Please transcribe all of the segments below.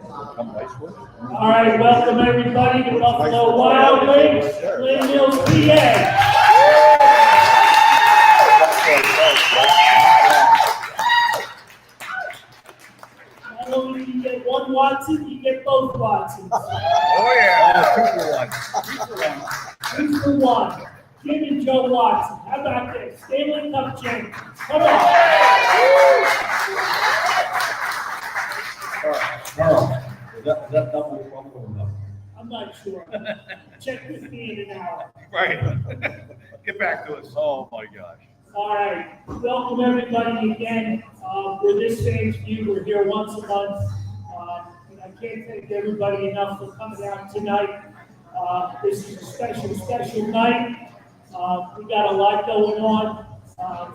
All right, welcome everybody to Buffalo Wild Wings, Lynn Mills, PA. Not only do you get one Watson, you get both Watsons. Oh yeah, 2 for 1. 2 for 1. Jim and Joe Watson. How about this? Stanley Cup champions. Come on. Carl, is that double trump or no? I'm not sure. Check with me in an hour. Right. Get back to us. Oh my gosh. All right. Welcome everybody again. For this Fans View, we're here once a month. I can't thank everybody enough for coming out tonight. This is a special night. We got a lot going on.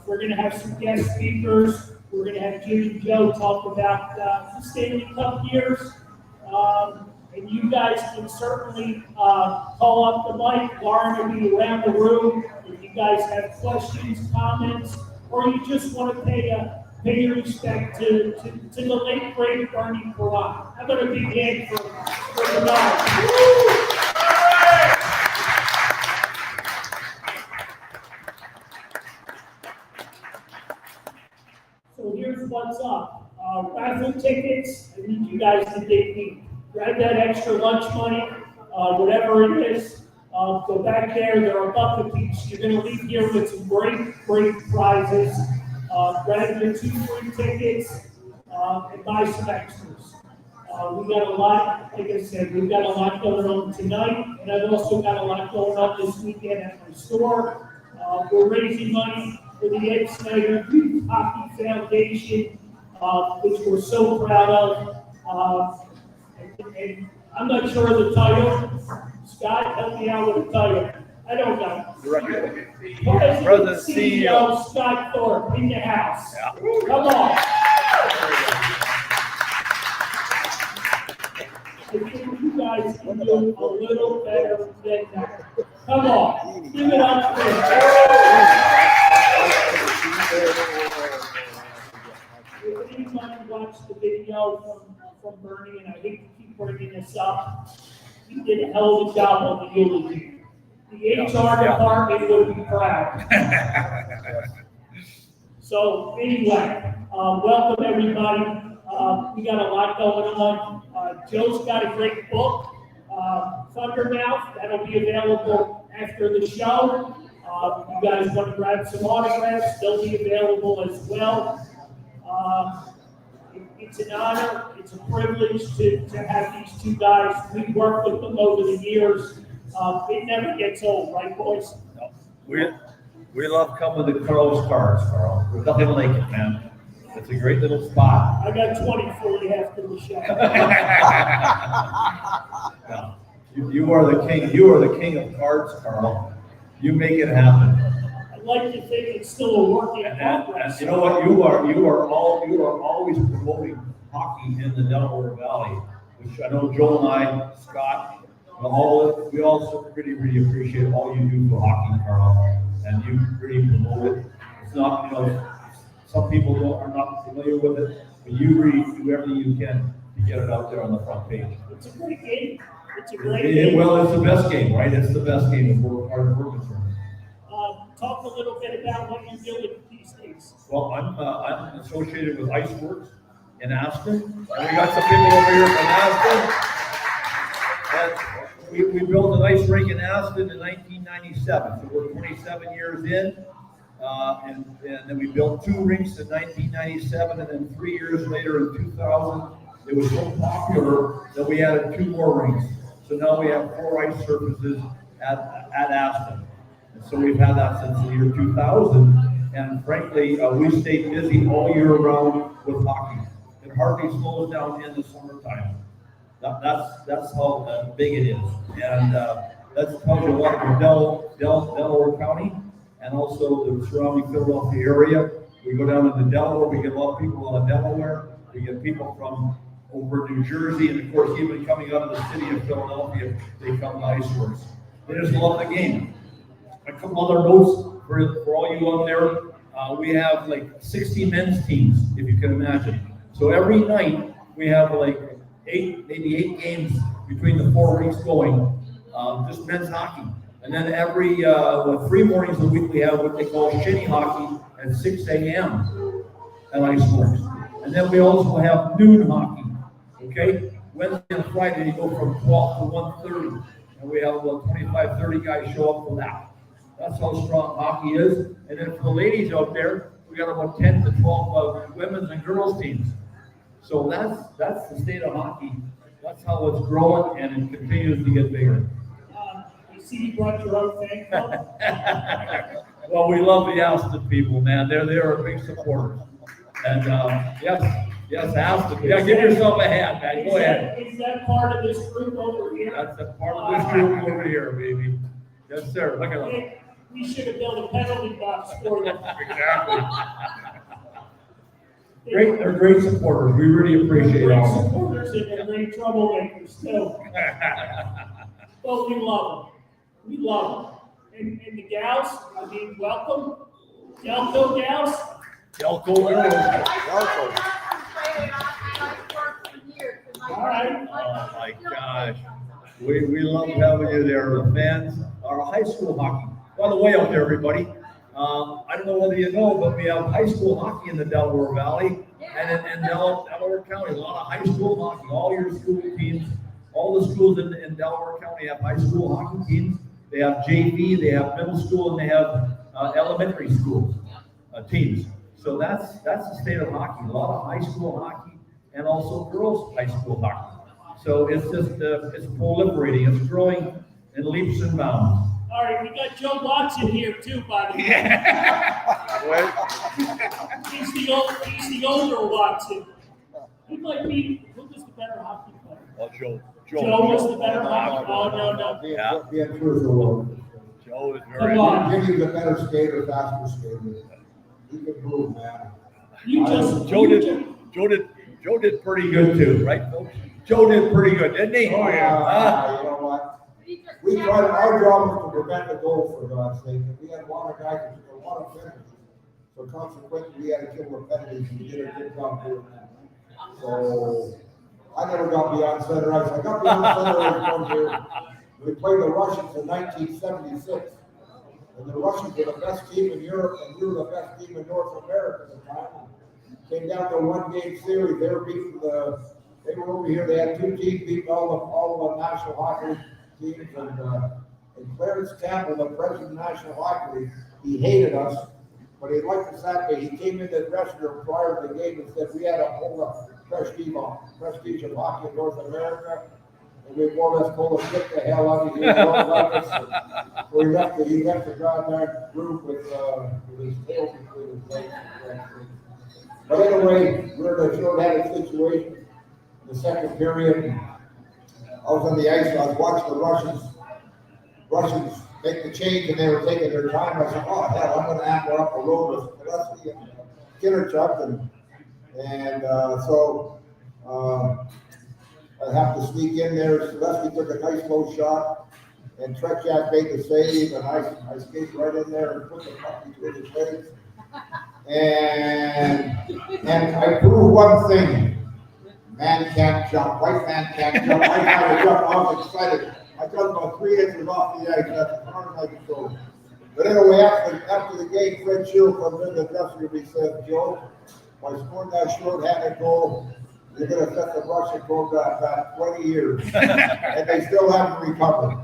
We're going to have some guest speakers. We're going to have Jim and Joe talk about the Stanley Cup years. And you guys can certainly call up the mic. Lauren will be around the room. If you guys have questions, comments, or you just want to pay your respect to the late great Bernie Perrott. How about a big hand for the night? So here's what's up. Raffle tickets, I need you guys to dig deep. Grab that extra lunch money, whatever it is. Go back there. There are bucket seats. You're going to leave here with some great prizes. Grab your 2 free tickets and buy some extras. We got a lot, like I said, we've got a lot going on tonight, and I've also got a lot going on this weekend at my store. We're raising money for the Ed Snyder Youth Hockey Foundation, which we're so proud of. And I'm not sure of the title. Scott, help me out with the title. I don't know. President CEO Scott Thorpe in the house. Yeah. Come on. I think you guys can do a little better than that. Come on. Give it up for If anybody watched the video from Bernie, and I hate to keep bringing this up, he did a hell of a job on the eulogy. The HR department would be proud. So anyway, welcome everybody. We got a lot going on. Joe's got a great book, Thundermouth, that'll be available after the show. You guys want to grab some autographs, they'll be available as well. It's an honor, it's a privilege to have these two guys. We've worked with them over the years. It never gets old, right, boys? No. We love coming to Carl's Cars, Carl. There's nothing like it, man. It's a great little spot. I got 20 for you after the show. No. You are the king. You are the king of cards, Carl. You make it happen. I'd like to think it's still a work in progress. And you know what? You are always promoting hockey in the Delaware Valley, which I know Joe and I, Scott, we also really appreciate all you do for hockey, Carl, and you really promote it. It's not, some people are not familiar with it, but you really do everything you can to get it out there on the front page. It's a great game. It's a great game. Well, it's the best game, right? It's the best game as far as we're concerned. Talk a little bit about what you're doing these days. Well, I'm associated with Iceworks in Aspen, and we got some people over here from Aspen. And we built an ice rink in Aspen in 1997, so we're 27 years in. And then we built 2 rinks in 1997, and then 3 years later in 2000, it was so popular that we added 2 more rinks. So now we have 4 ice surfaces at Aspen. And so we've had that since the year 2000. And frankly, we stay busy all year round with hockey. It hardly slows down in the summertime. That's how big it is. And that tells you a lot about Delaware County and also the surrounding Philadelphia area. We go down into Delaware, we get a lot of people out of Delaware. We get people from over New Jersey, and of course, even coming out of the city of Philadelphia, they come to Iceworks. They just love the game. A couple other notes for all you out there. We have like 60 men's teams, if you can imagine. So every night we have like maybe eight games between the 4 weeks going, just men's hockey. And then every 3 mornings a week we have what they call shinny hockey at 6 a.m. at Ice Works. And then we also have noon hockey, okay? Wednesday and Friday, you go from 12 to 1:30. And we have about 25, 30 guys show up for that. That's how strong hockey is. And then for the ladies out there, we got about 10 to 12 women's and girls teams. So that's the state of hockey. That's how it's growing, and it continues to get bigger. I see you brought your own fan club. Well, we love the Aston people, man. They're our big supporters. And yes, Aston. Yeah, give yourself a hand, man. Go ahead. Is that part of this group over here? That's a part of this group over here, baby. Yes, sir. Look at them. We should have built a penalty box for them. Exactly. Great, they're great supporters. We really appreciate Great all of them. supporters and they're great troublemakers too. But we love them. We love them. And the gals, I mean, welcome. Delco gals. Delco girls. All right. Oh my gosh. We love having you there. The fans, our high school hockey. By the way, out there, everybody, I don't know whether you know, but we have high school hockey in the Delaware Valley and in Delaware County. A lot of high school hockey. All your school teams, all the schools in Delaware County have high school hockey teams. They have JV, they have middle school, and they have elementary school teams. So that's the state of hockey. A lot of high school hockey and also girls high school hockey. So it's just it's proliferating. It's growing in leaps and bounds. All right, we got Joe Watson here too, by the way. He's the older Watson. He might be, who was the better hockey player? Oh, Joe Joe was the better hockey. Oh, no. Yeah. Joe is very Come on. Jimmy's a better skater, faster skater. He can move, man. Joe did pretty good too, right, folks? Joe did pretty good, didn't he? Oh, yeah. You know what? We tried, our job was to prevent the goal, for God's sake. And we had a lot of guys that took a lot of penalties. So consequently, we had to kill the penalties and we did a good job doing that. So I never got beyond center ice. I got beyond center ice one year. We played the Russians in 1976. And the Russians were the best team in Europe, and we were the best team in North America at the time. Came down to a 1-game series. They were beating they were over here. They had 2 teams beating all the National Hockey teams. And Clarence Campbell, the president of the National Hockey League, he hated us, but he liked us that day. He came in the dressing room prior to the game and said we had a whole prestige of hockey in North America. And we more or less told him, get the hell out of here. So he left the goddamn group with his tail between his legs. But anyway, we're in a short-handed situation in the second period. I was on the ice, I was watching the Russians make the change, and they were taking their time. I said, oh, hell, I'm going to amp up the road with Leslie and Kinnerchuck. And so I have to sneak in there. Leslie took a nice low shot, and Trechak made the save, and I skated right in there and put the puck between his legs. And I proved one thing. Man can't jump. White man can't jump. I tried to jump. I was excited. I jumped about 3 inches off the ice. That's as hard as I could go. But anyway, after the game, Fred Shield comes in the dressing room. He said, Joe, by scoring that short-handed goal, you're going to set the Russian program back 20 years. And they still haven't recovered.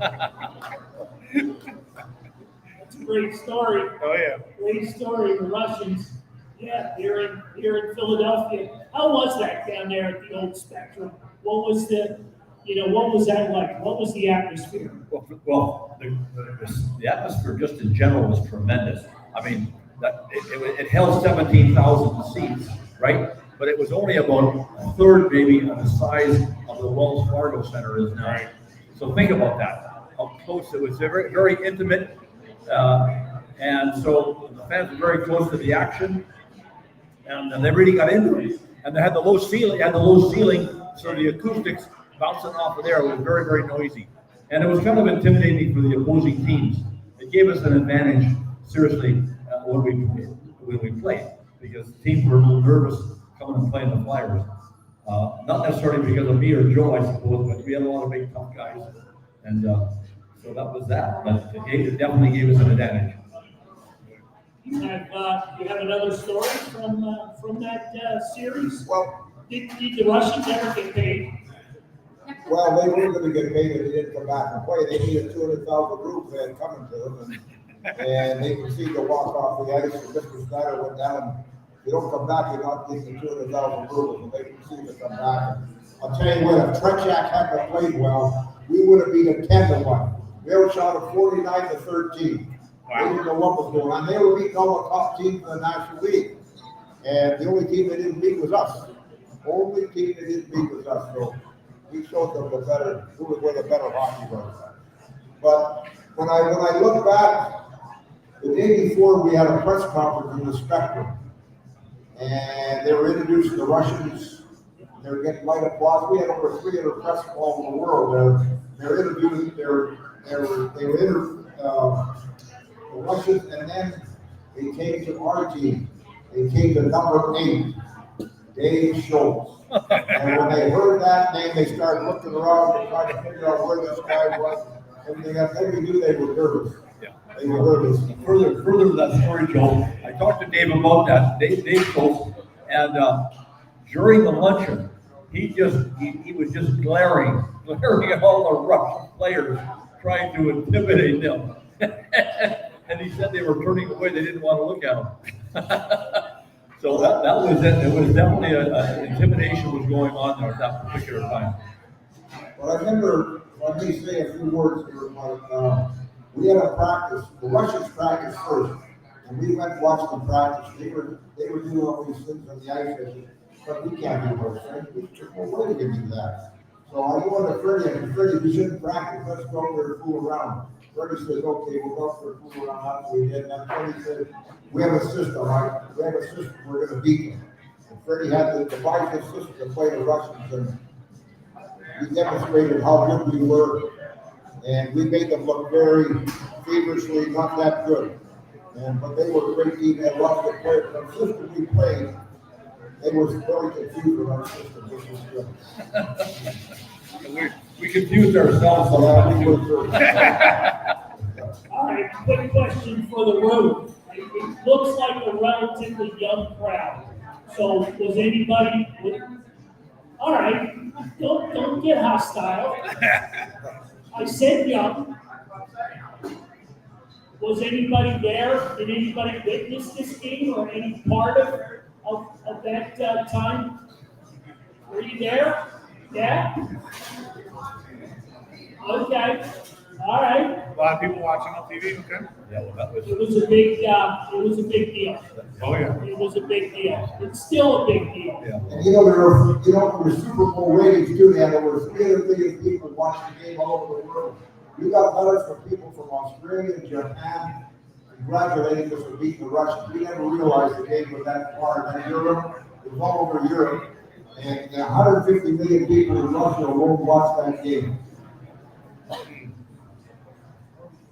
That's a great story. Oh, yeah. Great story, the Russians. Yeah, here in Philadelphia. How was that down there at the old Spectrum? What was that like? What was the atmosphere? Well, the atmosphere just in general was tremendous. I mean, it held 17,000 seats, right? But it was only about a third, maybe, of the size of the Wells Fargo Center is now. Right. So think about that. How close it was. Very, very intimate, and so the fans were very close to the action. And they really got into it. And they had the low ceiling, so the acoustics bouncing off of there was very, very noisy. And it was kind of intimidating for the opposing teams. It gave us an advantage, seriously, when we played, because teams were a little nervous coming and playing the Flyers. Not necessarily because of me or Joe, I suppose, but we had a lot of big tough guys. And so that was that. But it definitely gave us an advantage. You have another story from that series? Well, Did the Russians ever get paid? well, they were gonna get paid if they didn't come back and play. They needed 200,000 rubles they had coming to them. And they proceeded to walk off the ice, and Mr. Snyder went down. If you don't come back, you're not getting the 200,000 rubles, and they proceeded to come back. I'll tell you what, if Trechak hadn't played well, we would have beat them 10-1. They were shot at 49-13. They didn't know what was going on. They were beating all the top teams in the National League. And the only team they didn't beat was us. Only team they didn't beat was us. So we showed them where the better hockey was. But when I look back, the day before we had a press conference in the Spectrum, and they were introducing the Russians. They were getting light applause. We had over 300 press all over the world. They're interviewing. They were the Russians, and then they came to our team. They came to number 8, Dave Schultz. And when they heard that name, they started looking around and trying to figure out where this guy was. Everything else, they knew they were nervous. Yeah. They were nervous. Further to that story, Joe, I talked to Dave about that. Dave Schultz, and during the luncheon, he was just glaring at all the Russian players, trying to intimidate them. And he said they were turning away; they didn't want to look at him. So that was it. It was definitely an intimidation was going on there at that particular time. Well, I remember, let me say a few words here, but we had a practice. The Russians practiced first, and we went and watched them practice. They were doing all these things on the ice, but we can't do those things. We took no way to do that. So I go to Freddie, and Freddie, we shouldn't practice. Let's go out there and fool around. Freddie says, okay, we'll go out there and fool around. That's what we did. And then Freddie said, we have a system, right? We have a system. We're going to beat them. And Freddie had to devise his system to play the Russians, and we demonstrated how good we were. And we made them look very feverishly not that good. But they were a great team and loved to play. The system we played, they were very confused with our system, which was good. We confused ourselves a lot. All right, quick question for the room. It looks like a relatively young crowd. So was anybody? All right, don't get hostile. I said young. Was anybody there? Did anybody witness this game or any part of that time? Were you there? Yeah? Okay. All right. A lot of people watching on TV, okay? Yeah, well, that was. It was a big deal. Oh, yeah. It was a big deal. It's still a big deal. Yeah. And there were Super Bowl ratings too, and there were 300 million people watching the game all over the world. We got letters from people from Australia, Japan, congratulating us for beating the Russians. We never realized the game was that far. And Europe, it was all over Europe. And 150 million people in Russia alone watched that game.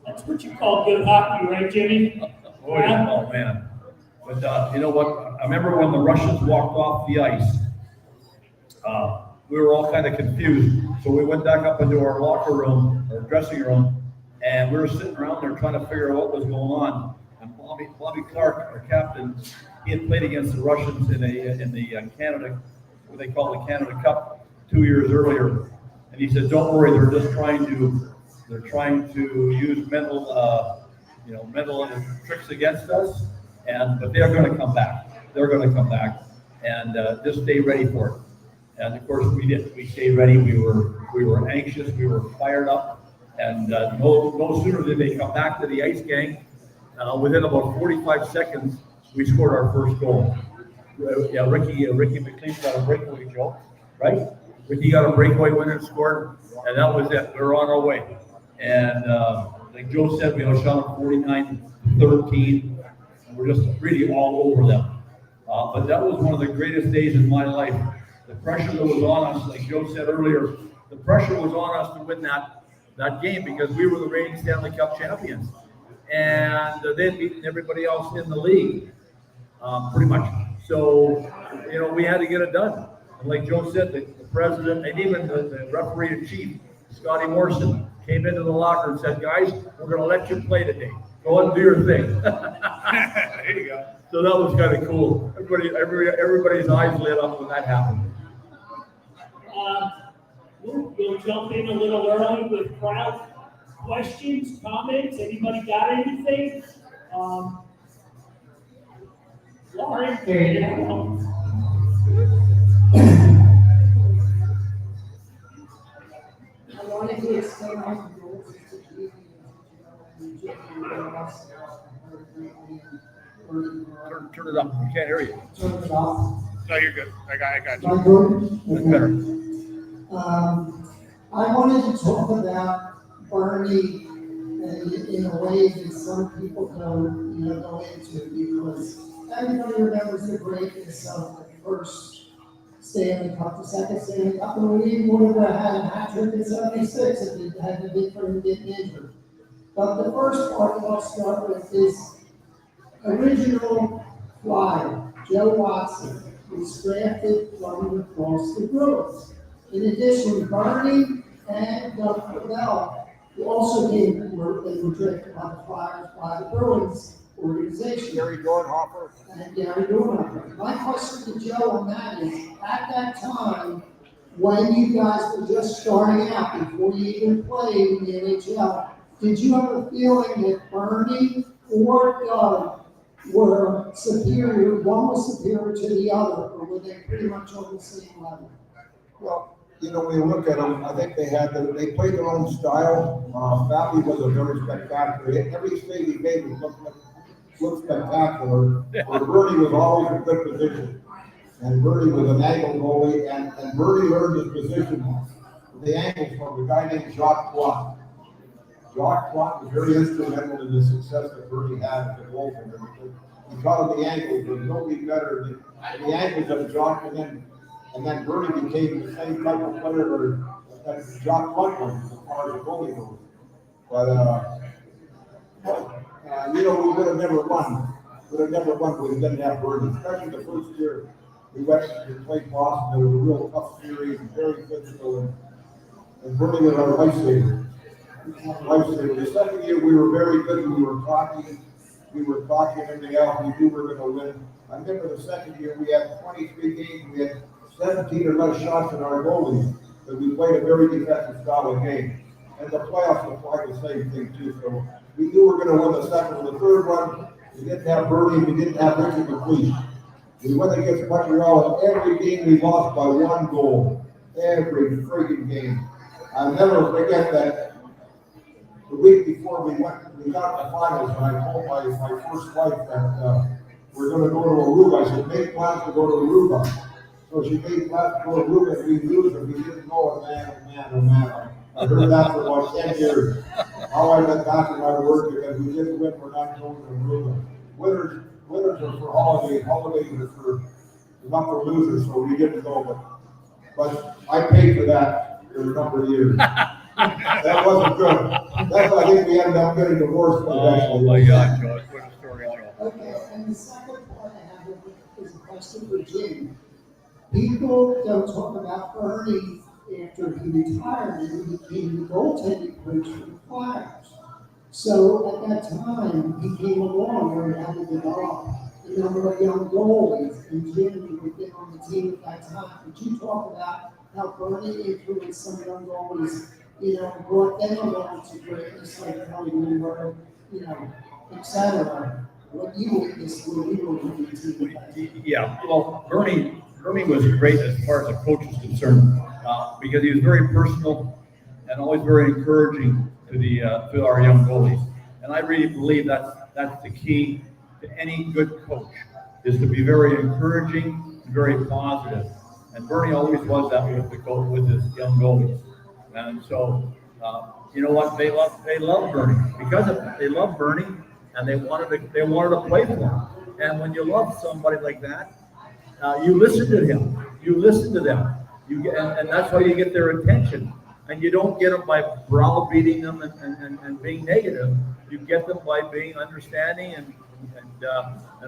That's what you call good hockey, right, Jimmy? Oh, yeah. Oh, man. But you know what? I remember when the Russians walked off the ice, we were all kind of confused. So we went back up into our locker room, or dressing room, and we were sitting around there trying to figure out what was going on. And Bobby Clark, our captain, he had played against the Russians in the Canada, what they call the Canada Cup, 2 years earlier. And he said, "Don't worry, they're just trying to use mental tricks against us, but they're going to come back. They're going to come back, and just stay ready for it." And of course, we did. We stayed ready. We were anxious. We were fired up, and no sooner did they come back to the ice gang, within about 45 seconds, we scored our first goal. Yeah, Ricky McLean got a breakaway, Joe, right? Ricky got a breakaway winner and scored, and that was it. We were on our way. And like Joe said, we shot 49-13, and we're just really all over them. But that was one of the greatest days in my life. The pressure that was on us, like Joe said earlier, the pressure was on us to win that game because we were the reigning Stanley Cup champions. And they'd beaten everybody else in the league, pretty much. So, we had to get it done. And like Joe said, the president and even the referee in chief, Scotty Morrison, came into the locker and said, guys, we're going to let you play today. Go and do your thing. There you go. So that was kind of cool. Everybody's eyes lit up when that happened. We'll jump in a little early with crowd questions, comments. Anybody got anything? Lauren? I wanted to explain my condolences to Keith Turn it up. We can't hear you. Turn it off. No, you're good. I got Am I you. good? That's Okay. better. I wanted to talk about Bernie in a way that some people don't, go into, because everybody remembers the greatness of the first Stanley Cup, the second Stanley Cup, and we would have had a hat trick in '76 if it hadn't been for him getting injured. But the first part I'll start with is original flyer, Joe Watson, was drafted from across the Bruins. In addition, Bernie and Doug Cordell, who also they were drafted by the Flyers by the Bruins organization. Gary Dornhofer. And Gary Dornhofer. My question to Joe on that is, at that time, when you guys were just starting out, before you even played in the NHL, did you have a feeling that Bernie or Doug were superior, one was superior to the other, or were they pretty much on the same level? Well, when you look at them, I think they played their own style. Fabi was a very spectacular. Every save he made looked spectacular. But Bernie was always in good position. And Bernie was an angle goalie, and Bernie learned his position, the angles from a guy named Jacques Plot. Jacques Plot was very instrumental in the success that Bernie had as a goaltender. He taught him the angles. There's nobody better than the angles of Jacques, and then Bernie became the same type of player that Jacques Plot was as far as the goalie goes. But we would have never won. Would have never won if we didn't have Bernie, especially the first year. We went to play Boston. It was a real tough series, very physical, and Bernie was our lifesaver. The second year we were very good. We were talking everything else. We knew we were going to win. I remember the second year we had 23 games. We had 17 or less shots in our goalies, but we played a very defensive style of game. And the playoffs applied the same thing too. So we knew we were going to win the second and the third one. We didn't have Bernie. We didn't have Richard McLeish. We went against Montreal, and every game we lost by one goal. Every freaking game. I'll never forget that. The week before we got the finals, and I told my first wife that we're going to go to Aruba. I said, make plans to go to Aruba. So she made plans to go to Aruba, and we lose, and we didn't know it, man. I heard that for about 10 years. How I went back to my word because we didn't win, we're not going to Aruba. Winners are for holidays are for not for losers, so we didn't go. But I paid for that for a number of years. That wasn't good. That's why I think we ended up getting divorced eventually. Oh my God, Joe, what a story, Joe. Okay, and the second part I have is a question for Jim. People don't talk about Bernie after he retired and he became the goaltending coach for the Flyers. So at that time, he came along where he had to develop a number of young goalies, and Jim, you had been on the team at that time. Could you talk about how Bernie influenced some young goalies, brought them along to greatness like Kelly Lindbergh, et cetera? What you witnessed when you were on the team? Yeah, well, Bernie was great as far as the coach is concerned, because he was very personal and always very encouraging to our young goalies. And I really believe that's the key to any good coach, is to be very encouraging, very positive. And Bernie always was that with his young goalies. And so, you know what? They love Bernie because of that. They love Bernie, and they wanted to play for him. And when you love somebody like that, you listen to him. You listen to them. And that's how you get their attention. And you don't get them by browbeating them and being negative. You get them by being understanding and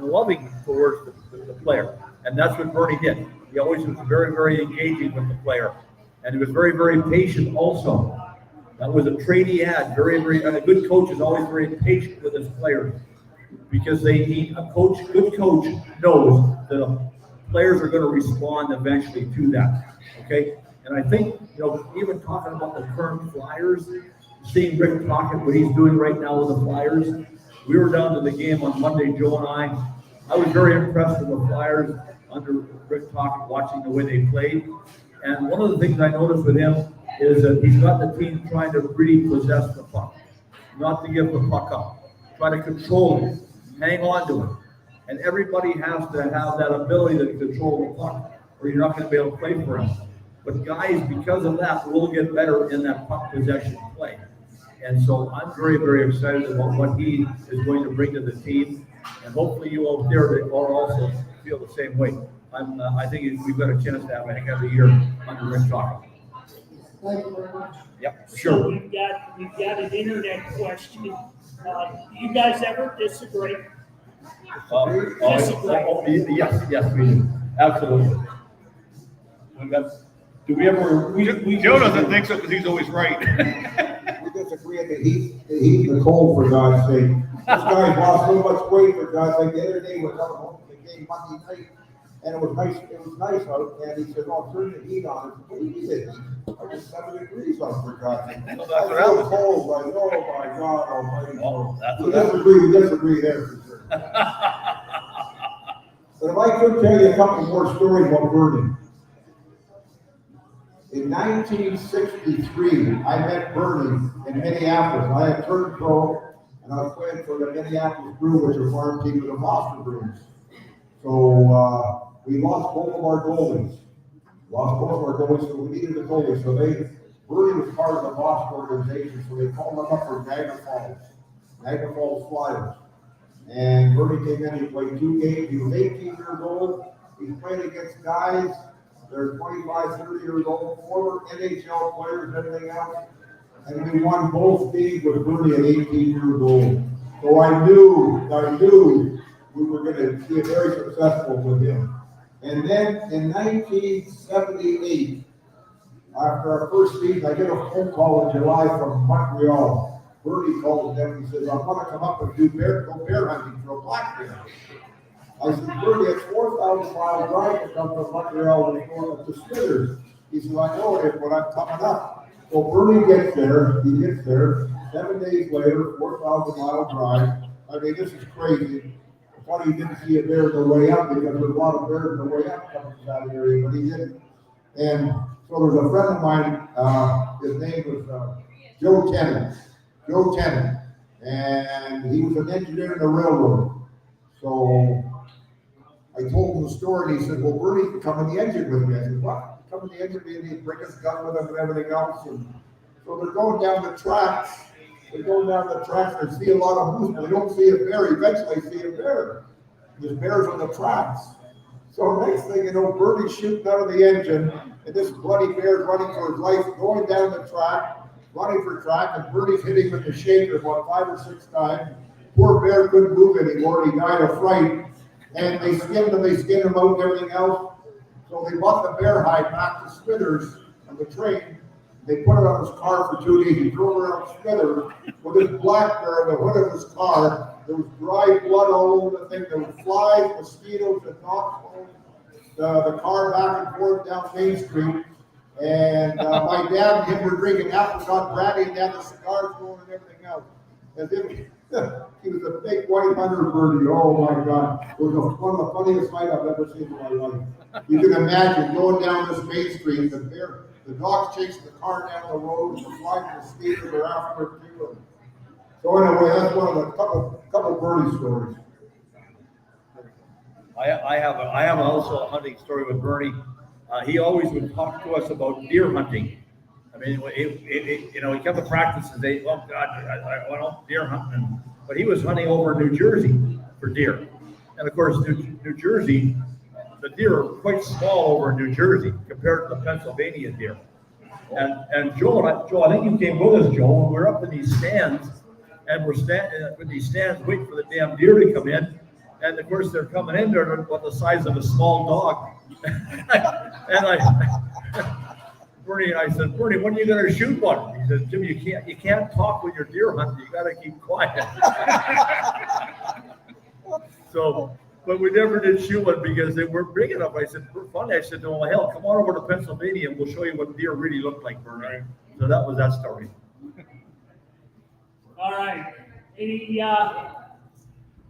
loving towards the player. And that's what Bernie did. He always was very, very engaging with the player. And he was very, very patient also. That was a trait he had. Very, very, a good coach is always very patient with his players because they need a coach. Good coach knows that the players are going to respond eventually to that. Okay. And I think, even talking about the current Flyers, seeing Rick Tocchet, what he's doing right now with the Flyers, we were down to the game on Monday, Joe and I. I was very impressed with the Flyers under Rick Tocchet, watching the way they played. And one of the things I noticed with him is that he's got the team trying to really possess the puck, not to give the puck up, try to control it, hang on to it. And everybody has to have that ability to control the puck, or you're not going to be able to play for him. But guys, because of that, will get better in that puck possession play. And so I'm very, very excited about what he is going to bring to the team. And hopefully you out there are also feel the same way. I think we've got a chance to have a heck of a year under Rick Tocchet. Thank you very much. Yep, So sure. we've got an internet question. Do you guys ever disagree? Yes, we do. Absolutely. Do we ever? Joe doesn't think so because he's always right. We disagree on the heat and the cold, for God's sake. This guy's lost so much weight, for God's sake. The other day, we're coming home from the game Monday night, and it was nice out, and he said, "Oh, turn the heat on." I said, "What do you mean? I just 7 degrees on, for God's sake." Well, I that's what feel happens. cold, like, oh my God almighty. Oh, that's We what disagree there, for sure. But if I could tell you a couple more stories about Bernie. In 1963, I met Bernie in Minneapolis. I had turned pro, and I was playing for the Minneapolis Brew, which was a farm team of the Boston Bruins. So we lost both of our goalies. So we needed a goalie. So Bernie was part of the Boston organization, so they called him up for Niagara Falls Flyers. And Bernie came in, he played 2 games. He was 18 years old. He played against guys. They're 25, 30 years old, former NHL players, everything else. And we won both games with Bernie at 18 years old. So I knew we were going to be very successful with him. And then in 1978, after our first season, I get a phone call in July from Montreal. Bernie called them and he says, "I want to come up and go bear hunting for a black bear." I said, "Bernie, it's 4,000 mile drive to come from Montreal to Smithers." He said, "I know it, but I'm coming up." So Bernie gets there, 7 days later, 4,000 mile drive. I mean, this is crazy. Funny he didn't see a bear on the way up because there's a lot of bears on the way up coming from that area, but he didn't. And so there's a friend of mine, his name was Joe Tennant, and he was an engineer in the railroad. So I told him the story, and he said, "Well, Bernie can come in the engine with me." I said, "What? Come in the engine with me?" And he'd bring his gun with him and everything else. And so they're going down the tracks. They see a lot of movement. They don't see a bear. Eventually, they see a bear. There's bears on the tracks. So next thing you know, Bernie's shooting out of the engine, and this bloody bear's running for his life, going down the track, running for track, and Bernie's hitting him with the shaker about 5 or 6 times. Poor bear couldn't move anymore, and he died of fright. And they skinned him out and everything else. So they brought the bear hide back to Smithers on the train. They put it on his car for 2 days. He drove around Smithers with his black bear in the hood of his car. There was dry blood all over the thing. There were flies, mosquitoes, and knocks the car back and forth down Main Street. And my dad and him were drinking apricot brandy and had the cigars going and everything else. As if he was a big white hunter Bernie. Oh my God. It was one of the funniest fights I've ever seen in my life. You can imagine going down this Main Street, the dogs chasing the car down the road, and the flies and mosquitoes are after it too. So anyway, that's one of the couple Bernie stories. I have also a hunting story with Bernie. He always would talk to us about deer hunting. I mean, he kept the practice and say, "Oh God, I want deer hunting." But he was hunting over in New Jersey for deer. And of course, New Jersey, the deer are quite small over in New Jersey compared to the Pennsylvania deer. And Joe, I think you came with us, Joe, and we're up in these stands, and we're standing in these stands waiting for the damn deer to come in. And of course, they're coming in there about the size of a small dog. Bernie and I said, Bernie, when are you going to shoot one? He said, Jim, you can't talk when you're deer hunting. You got to keep quiet. So, but we never did shoot one because they weren't big enough. I said, funny. I said, well, hell, come on over to Pennsylvania and we'll show you what deer really look like, Bernie. So that was that story. All right. Any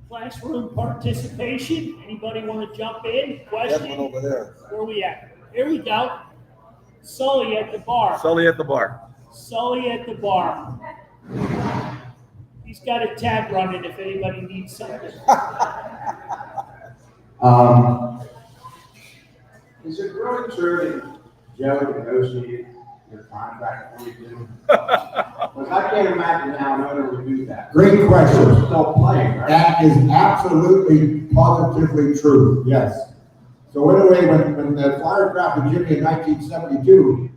classroom participation? Anybody want to jump in? Question? That one over there. Where are we at? Here we go. Sully at the bar. Sully at the bar. Sully at the bar. He's got a tab running if anybody needs something. Is it really true that Joe negotiated your contract for you? Because I can't imagine how an owner would do that. Great question. You're still playing, right? That is absolutely, positively true, yes. So anyway, when the Flyers drafted Jimmy in 1972,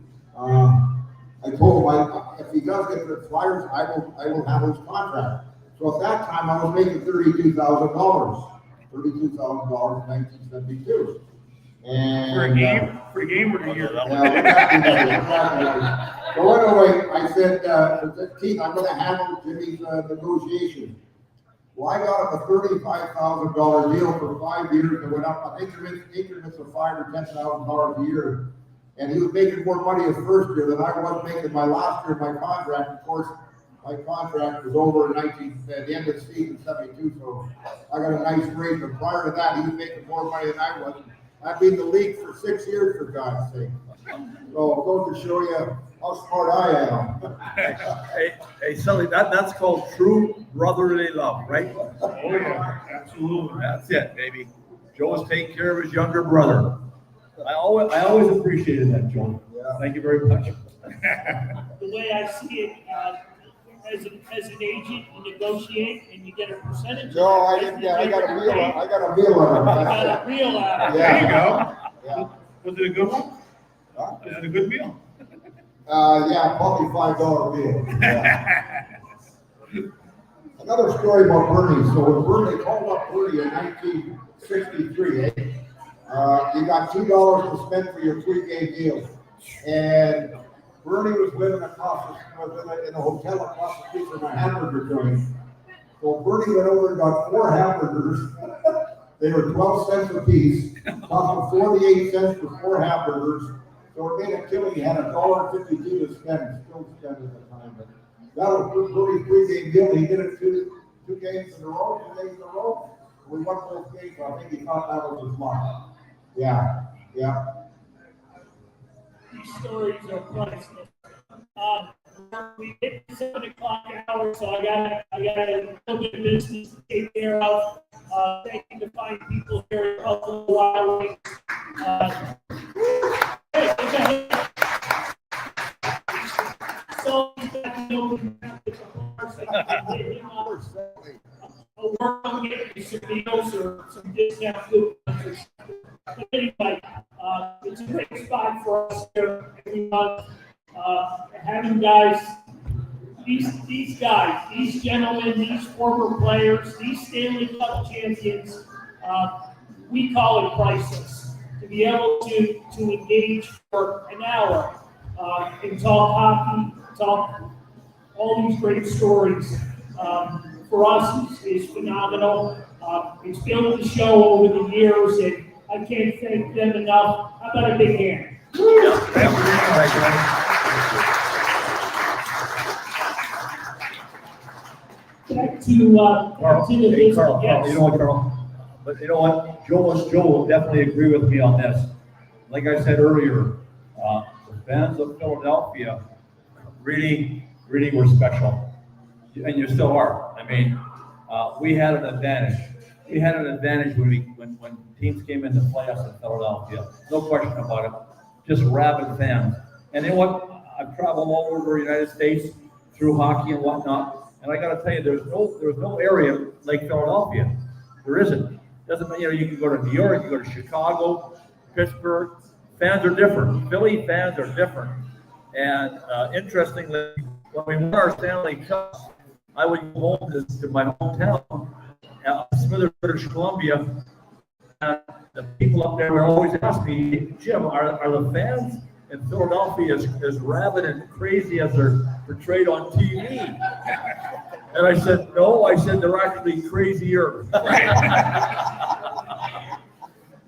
I told him, if he does get the Flyers, I will handle his contract. So at that time, I was making $32,000 in 1972. And For a game or a year? So anyway, I said, Keith, I'm gonna handle Jimmy's negotiations. Well, I got him a $35,000 deal for 5 years that went up, increments of $5,000 or $10,000 a year. And he was making more money his first year than I was making my last year of my contract. Of course, my contract was over at the end of the season, 72, so I got a nice raise. But prior to that, he was making more money than I was. I've been in the league for 6 years, for God's sake. So it goes to show you how smart I am. Hey, Sully, that's called true brotherly love, right? Oh, yeah, absolutely. That's it, baby. Joe is taking care of his younger brother. I always appreciated that, Joe. Yeah. Thank you very much. The way I see it, as an agent, you negotiate and you get a percentage. No, I didn't get, I got a meal on I got a real out of it. There you Yeah. go. Yeah. Was it a good one? Huh? Was it a good meal? Yeah, probably $5 meal. Yeah. Another story about Bernie. So when Bernie called up Bernie in 1963, you got $2 to spend for your pregame meal. And Bernie was living in a hotel across the street from a hamburger joint. So Bernie went over and got 4 hamburgers. They were 12 cents a piece, cost him 48 cents for 4 hamburgers. So it made a killing. He had $1.52 to spend, still spend at the time. But that was Bernie's pregame deal. He did it two games in a row, 2 days in a row. We won both games, so I think he thought that was his luck. Yeah, yeah. These stories are priceless. We hit the 7 o'clock hour, so I got a little bit of business to take care of. Thank you to find people here at Buffalo Wild Wings. Hey, there's a hand. So he's back in open with the horse. I can hit him up. I'll work on getting you some deals or some discount food. But anyway, it's a great spot for us here every month. Having guys, these guys, these gentlemen, these former players, these Stanley Cup champions, we call it priceless. To be able to engage for an hour and talk hockey, talk all these great stories, for us is phenomenal. It's built the show over the years, and I can't thank them enough. How about a big hand? Back to the business. Carl, Yes. you know what, Carl? But you know what? Joe will definitely agree with me on this. Like I said earlier, the fans of Philadelphia really were special. And you still are. I mean, we had an advantage. We had an advantage when teams came into playoffs in Philadelphia. No question about it. Just rabid fans. And you know what? I've traveled all over the United States through hockey and whatnot. And I got to tell you, there's no area like Philadelphia. There isn't. Doesn't mean, you can go to New York, you can go to Chicago, Pittsburgh. Fans are different. Philly fans are different. And interestingly, when we won our Stanley Cup, I would go home to my hometown Smithers, British Columbia. And the people up there would always ask me, Jim, are the fans in Philadelphia as rabid and crazy as they're portrayed on TV? And I said, no, I said they're actually crazier.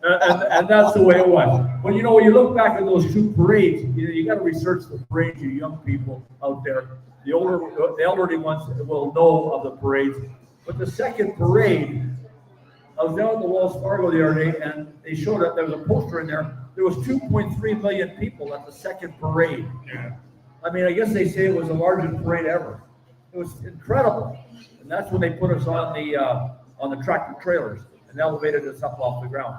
And that's the way it was. But you know, when you look back at those two parades, you got to research the parades, you young people out there. The elderly ones will know of the parades. But the second parade, I was down at the Wells Fargo the other day, and they showed up. There was a poster in there. There was 2.3 million people at the second parade. Yeah. I mean, I guess they say it was the largest parade ever. It was incredible, and that's when they put us on the tractor trailers and elevated us up off the ground.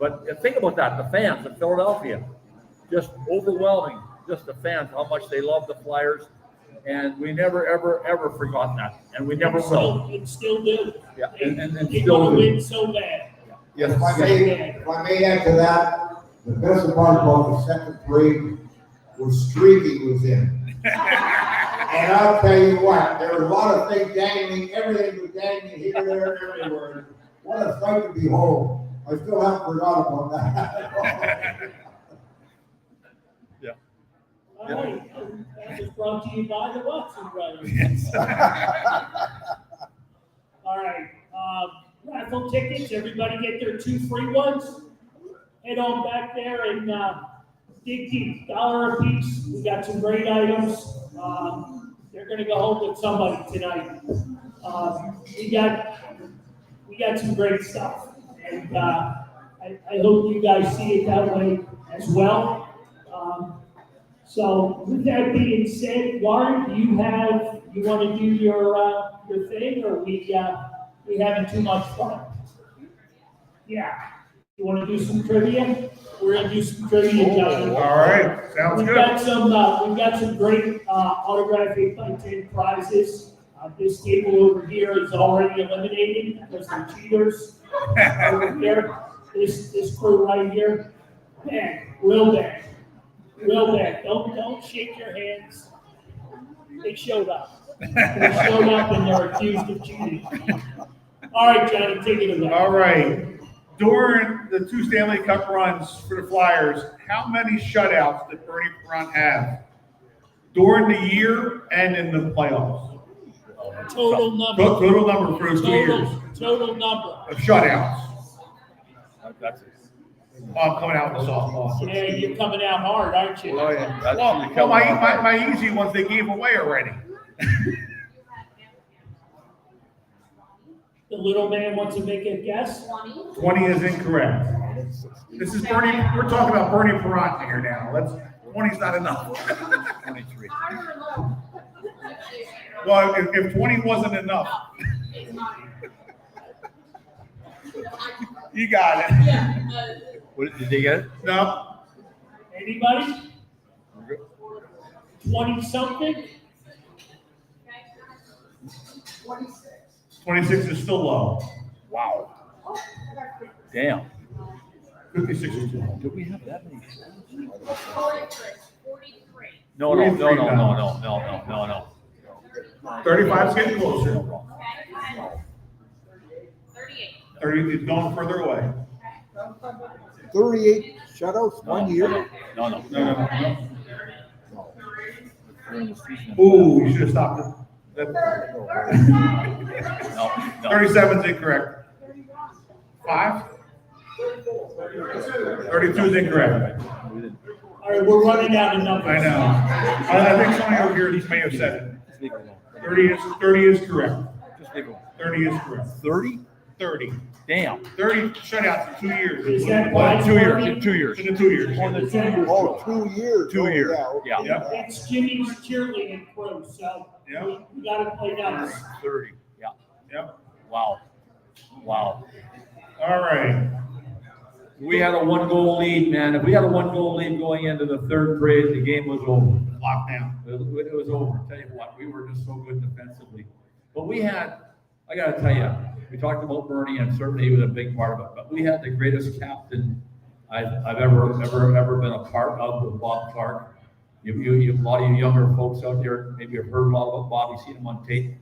But think about that, the fans of Philadelphia, just overwhelming, just the fans, how much they love the Flyers, and we never, ever, ever forgot that, and we never will. And still do. Yeah, and They still want to do. win so bad. Yes, If I may add to that, the best part about the second parade was streaking was in. And I'll tell you what, there were a lot of things dangling, everything was dangling here, there, and everywhere. What a sight to behold. I still haven't forgot about that. Yeah. All right, and that was brought to you by the Watson Brothers. Yes. All right, raffle tickets, everybody get their 2 free ones. Head on back there and dig deep, $1 a piece. We got some great items. They're gonna go home with somebody tonight. We got some great stuff, and I hope you guys see it that way as well. So with that being said, Warren, do you want to do your thing, or we having too much fun? Yeah. You want to do some trivia? We're gonna do some trivia, John. All right, sounds We've good. got some great autographed 8x10 prizes. This table over here is already eliminated because they're cheaters. Over here, this crew right here, bad, real bad, real bad. Don't shake your hands. They showed up. They showed up and they're accused of cheating. All right, Johnny, take it away. All right. During the 2 Stanley Cup runs for the Flyers, how many shutouts did Bernie Perrant have during the year and in the playoffs? Total number. Total number for those 2 years Total number. of shutouts. That's it. Oh, I'm coming out with softball. Yeah, you're coming out hard, aren't you? Well, my easy ones they gave away already. The little man wants to make a guess. 20 is incorrect. This is Bernie. We're talking about Bernie Perrant here now. 20's not enough. 23. Well, if 20 wasn't enough, you got it. What, did they get it? No. Anybody? 20 something? 26 is still low. Wow. Damn. 56 is too low. Do we have that many? 43. No. 35 is getting closer. 38. 30 is going further away. 38 shutouts, 1 year? No. No. Ooh, you should have stopped it. No. 37 is incorrect. 5? 32 is incorrect. All right, we're running out of numbers. I know. I think somebody over here may have said it. 30 is correct. 30 is correct. 30? 30. Damn. 30 shutouts in 2 years. Is that Well, why? 2 years. 2 years. In the 2 years. On the 2 years. Oh, 2 years. 2 Oh, years. okay. Yeah. Yep. It's Jimmy's cheerleading crew, so Yeah. we gotta play numbers. 30. Yeah. Yep. Wow. All right. We had a 1-goal lead, man. If we had a 1-goal lead going into the third period, the game was over. Lockdown. It was over. Tell you what, we were just so good defensively. But we had, I gotta tell you, we talked about Bernie, and certainly he was a big part of it, but we had the greatest captain I've ever been a part of with Bob Clark. A lot of you younger folks out there maybe have heard a lot about Bobby, seen him on tape.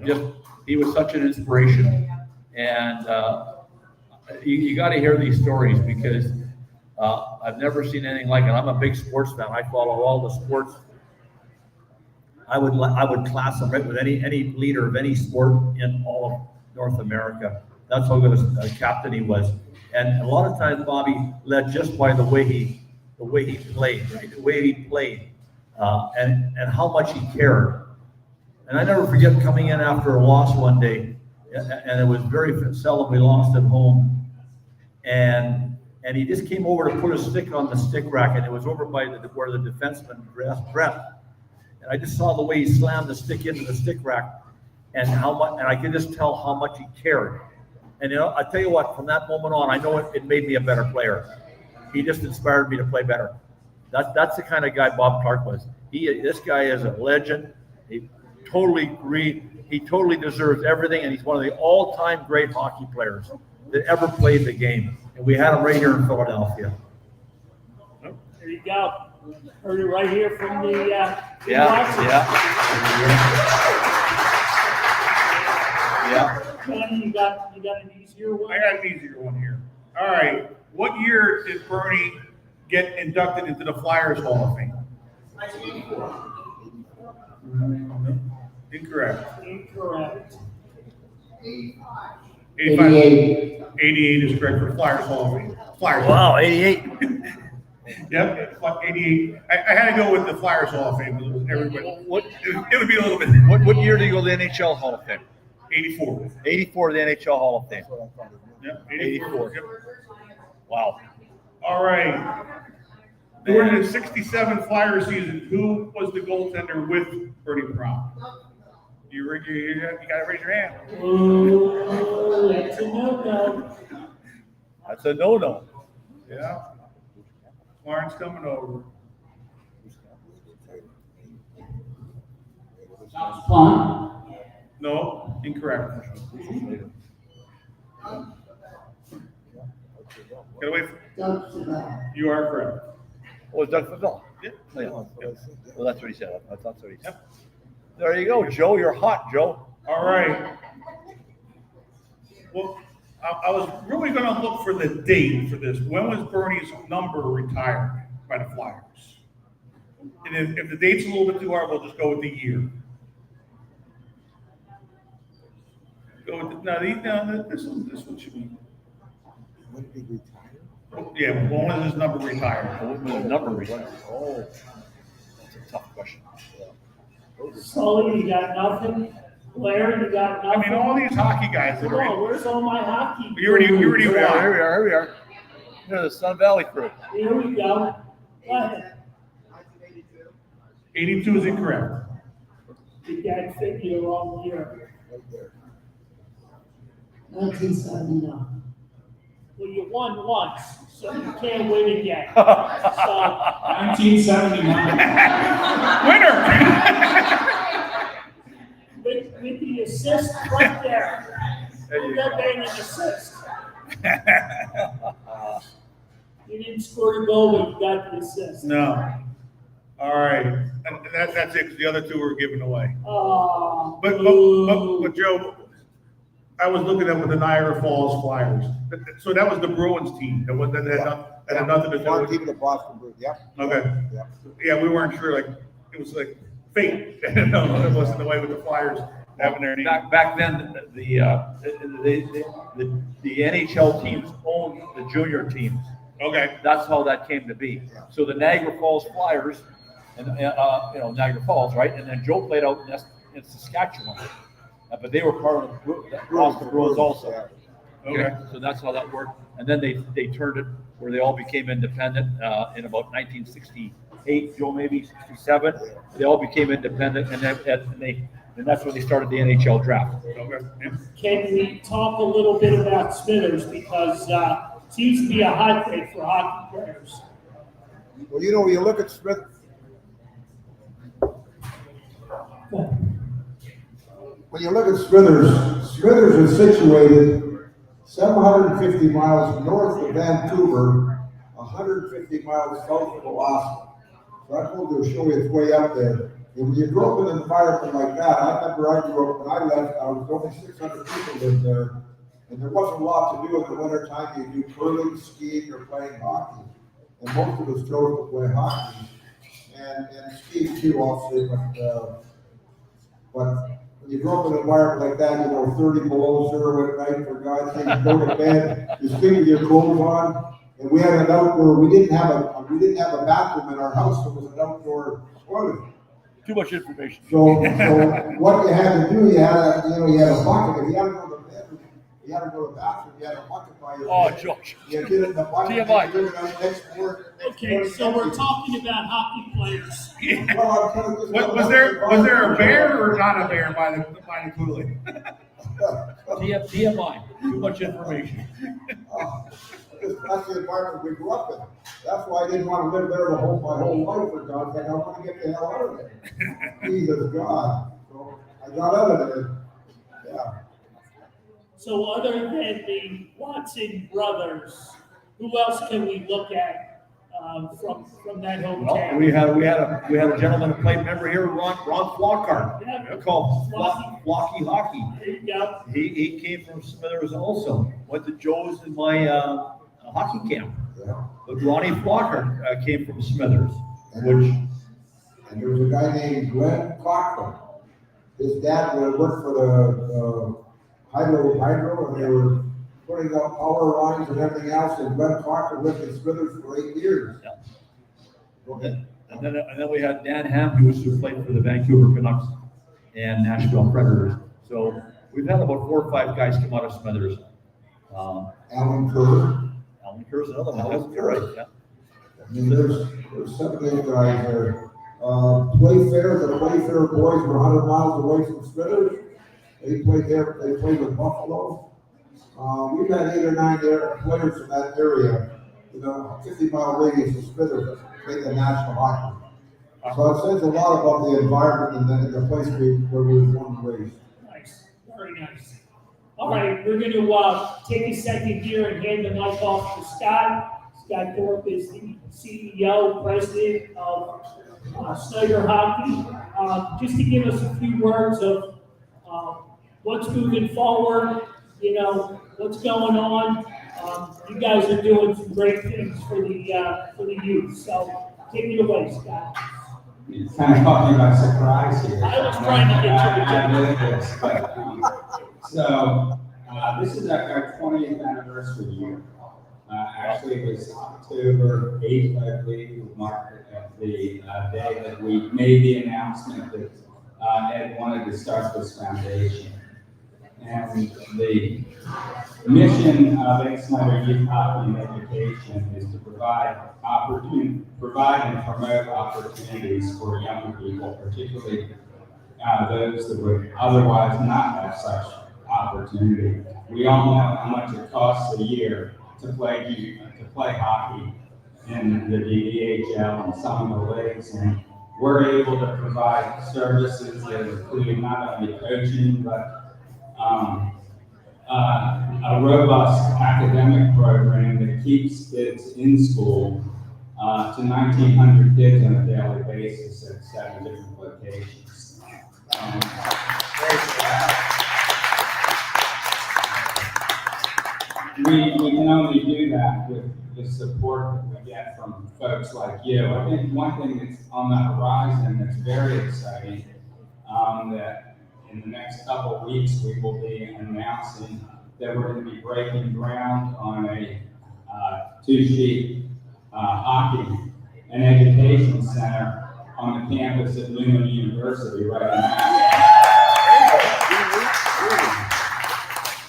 just, he was such an inspiration. And you got to hear these stories because I've never seen anything like it. I'm a big sports fan. I follow all the sports. I would class him right with any leader of any sport in all of North America. That's how good a captain he was. And a lot of times Bobby led just by the way he played, right? The way he played, and how much he cared. And I never forget coming in after a loss one day, and it was very seldom we lost at home. And he just came over to put a stick on the stick rack, and it was over by where the defenseman Brett. And I just saw the way he slammed the stick into the stick rack, and how much, and I could just tell how much he cared. And I tell you what, from that moment on, I know it made me a better player. He just inspired me to play better. That's the kind of guy Bob Clark was. This guy is a legend. He totally deserves everything, and he's one of the all-time great hockey players that ever played the game. And we had him right here in Philadelphia. There you go. Heard it right here from the Yeah. Tony, you got an easier one? I got an easier one here. All right. What year did Bernie get inducted into the Flyers Hall of Fame? 1984. Incorrect. Incorrect. 88. 88 is correct for Flyers Hall of Fame. Flyers. Wow, 88. Yep, 88. I had to go with the Flyers Hall of Fame. Everybody. It would be a little bit. What year did you go to the NHL Hall of Fame? 84. 84, the NHL Hall of Fame. Yep, 84. Yep. Wow. All right. During the 67 Flyer season, who was the goaltender with Bernie Brown? You got to raise your hand. Oh, that's a no-no. That's a no-no. Yeah. Lauren's coming over. Plum. No, incorrect. Get away from, Doug Savell. you are correct. Oh, it's Doug Favell. Yeah. Oh, yeah. Well, that's what he said. That's what he said. There you go, Joe. You're hot, Joe. All right. Well, I was really going to look for the date for this. When was Bernie's number retired by the Flyers? And if the date's a little bit too hard, we'll just go with the year. Go with this one should be. When did he retire? Yeah, when was his number retired? What was the number retired? Oh, that's a tough question. Sully, you got nothing? Blair, you got I nothing? mean, all these hockey guys that Come on, are. where's all my hockey? You already Here we won. are. You're the Sun Valley crew. Here we go. Go ahead. 82 is incorrect. Did that fit you the wrong year? Right there. 1979. Well, you won once, so you can't win again. So, 1979. Winner! with the assist right there. There you That go. made an assist. You didn't score the goal, but you got the assist. No. All right. And that's it, 'cause the other two were given away. But Joe, I was looking up with the Niagara Falls Flyers. So that was the Bruins team. That had nothing to do One with team of the Boston Bruins, yep. Okay. Yep. Yeah, we weren't sure, like, it was like fate. No, it wasn't the way with the Flyers having their name. Back then, the NHL teams owned the junior teams. Okay. That's how that came to be. So the Niagara Falls Flyers, and Niagara Falls, right? And then Joe played out in Saskatchewan, but they were part of the Boston Bruins also. Yeah. Okay. So that's how that worked. And then they turned it where they all became independent in about 1968, Joe, maybe 67. They all became independent, and that's when they started the NHL draft. Okay. Yeah. Can we talk a little bit about Smithers, because seems to be a hot take for hockey players. Well, when you look at Smith, when you look at Smithers is situated 750 miles north of Vancouver, 150 miles south of Alaska. So I told you to show you it's way up there. And when you grow up in an environment like that, I remember I grew up, when I left, I was only 600 people lived there, and there wasn't a lot to do in the wintertime. You do curling, skiing, or playing hockey. And most of us chose to play hockey, and skiing too, obviously, but when you grow up in an environment like that, 30 below zero at night, for God's sake, you go to bed, you sleep with your clothes on, and we had an outdoor, we didn't have a bathroom in our house, so it was an outdoor toilet. Too much information. So what you had to do, you had a bucket. If you had to go to the bedroom, you had to go to the bathroom, you had a bucket by your Oh, bed. George. You did it in the bucket. TMI. You did it on the next morning. Okay, so we're talking about hockey players. Well, I'm telling you, Was there a bear or not a bear by the cooling? TMI. Too much information. That's the environment we grew up in. That's why I didn't want to live there my whole life, for God's sake. I want to get the hell out of there. Jesus God. So I got out of there. Yeah. So other than the Watson brothers, who else can we look at from that Well, hometown? we had a gentleman who played member here, Ron Flockhart. Yeah. Called Flocky. Flocky Hockey. There you go. He came from Smithers also. Went to Joe's in my hockey camp. Yeah. But Ronnie Flockhart came from Smithers, And there was a guy named Glenn Cochran. His dad would work for the hydro, and they were putting up power lines and everything else, and Glenn Cochran lived in Smithers for 8 years. Yeah. Okay. And then we had Dan Hamhuis, who played for the Vancouver Canucks and Nashville Predators. So we've had about 4 or 5 guys come out of Smithers. Alan Kerr. Alan Kerr's another one. You're right. Yeah. I mean, there's 7 or 8 guys there. The Playfair boys were 100 miles away from Smithers. They played there. They played with Buffalo. We've had 8 or 9 players from that area. 50-mile radius of Smithers that played the national hockey. So it says a lot about the environment and the place where we were born and raised. Nice, very nice. All right, we're going to take a second here and hand the mic off to Scott. Scott Thorpe is the CEO, president of Snyder Hockey. Just to give us a few words of what's moving forward, what's going on. You guys are doing some great things for the youth. So take it away, Scott. It's kind of caught me by surprise here. I was trying to get you to I this, but this is our 20th anniversary year. Actually, it was October 8th, I believe, marked the day that we made the announcement that Ed wanted to start this foundation. And the mission of Ed Snyder Youth Hockey and Education is to provide and promote opportunities for young people, particularly those that would otherwise not have such opportunity. We all know how much it costs a year to play hockey in the DEHL and some of the leagues, and we're able to provide services that include not only coaching but a robust academic program that keeps kids in school to 1,900 kids on a daily basis at 7 different locations. We can only do that with the support that we get from folks like you. I think one thing that's on the horizon that's very exciting, that in the next couple of weeks we will be announcing that we're going to be breaking ground on a 2-sheet hockey and education center on the campus at Lumen University right now.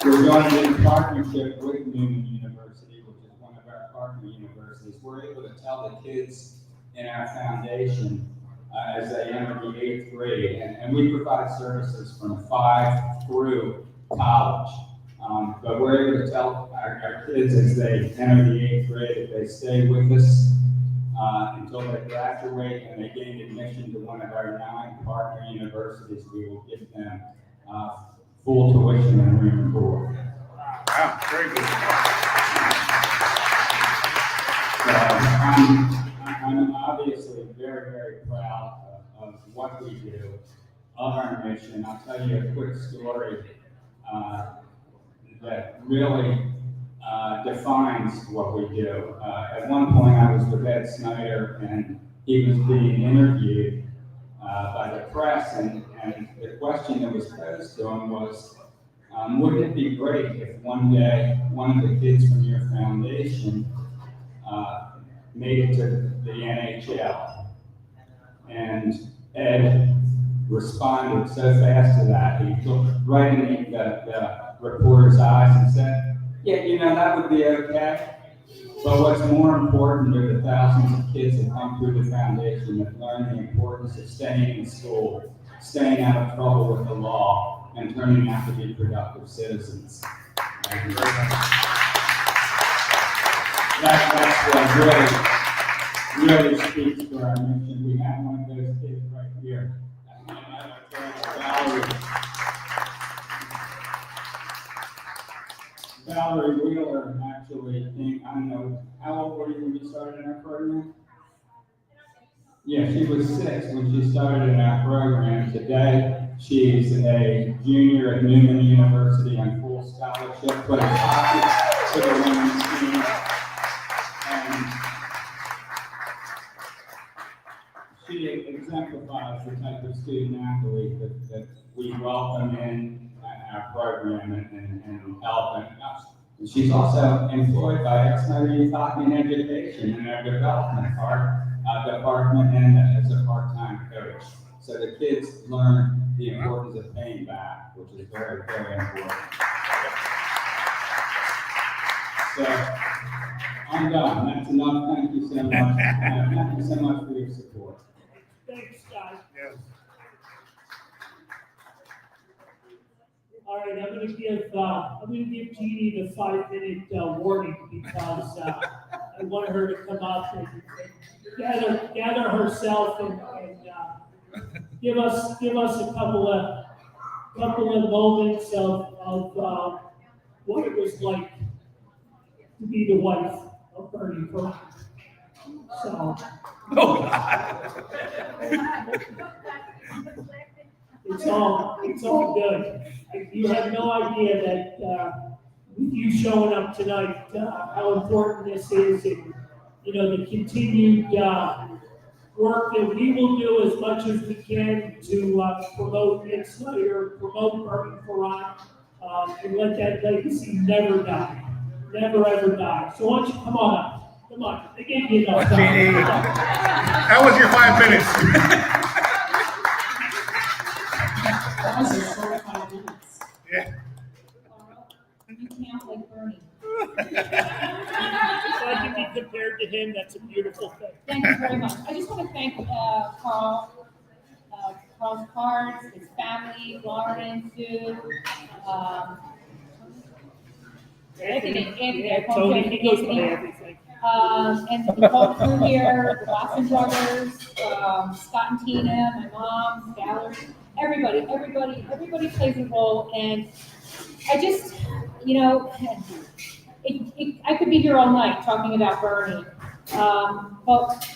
We're going to in partnership with Lumen University, which is one of our partner universities. We're able to tell the kids in our foundation as they enter the 8th grade, and we provide services from 5 through college. But we're able to tell our kids as they enter the 8th grade, if they stay with us until they graduate and they gain admission to one of our 9 partner universities, we will give them full tuition and room and board. Wow, very good. So I'm obviously very, very proud of what we do, of our mission. I'll tell you a quick story that really defines what we do. At one point, I was with Ed Snyder, and he was being interviewed by the press, and the question that was posed to him was, wouldn't it be great if one day one of the kids from your foundation made it to the NHL? And Ed responded so fast to that, he looked right in the reporter's eyes and said, yeah, you know, that would be okay. But what's more important are the thousands of kids that come through the foundation that learn the importance of staying in school, staying out of trouble with the law, and turning out to be productive citizens. Thank you very much. That's what really speaks to our mission. We have one of those kids right here. Valerie Wheeler actually came, I don't know, how old were you when you started in our program? Yeah, she was 6 when she started in our program. Today, she's a junior at Newman University on full scholarship, plays hockey for the women's team. And she exemplifies the type of student athlete that we welcome in our program and help. And she's also employed by Snyder Youth Hockey and Education in our development department and as a part-time coach. So the kids learn the importance of paying back, which is very, very important. So I'm done. That's enough. Thank you so much. Thank you so much for your support. Thanks, guys. Yes. All right, I'm gonna give Jeannie the 5-minute warning because I want her to come up and gather herself and give us a couple of moments of what it was like to be the wife of Bernie Perkins. So. Oh, God. It's all good. You have no idea that with you showing up tonight, how important this is, and the continued work that we will do as much as we can to promote Nick Snyder, promote Bernie Perron, and let that legacy never die, never ever die. So why don't you come on up? Come on, they gave you enough time. Jeannie, that was your 5 minutes. That was your 45 minutes. Yeah. You can't like Bernie. If I can be compared to him, that's a beautiful thing. Thank you very much. I just want to thank Carl's cards, his family, Lauren, Sue, Anthony, I called Tony, him he goes by Anthony. everything. And the whole crew here, the Boston brothers, Scott and Tina, my mom, Valerie, everybody plays a role. And I just, I could be here all night talking about Bernie. But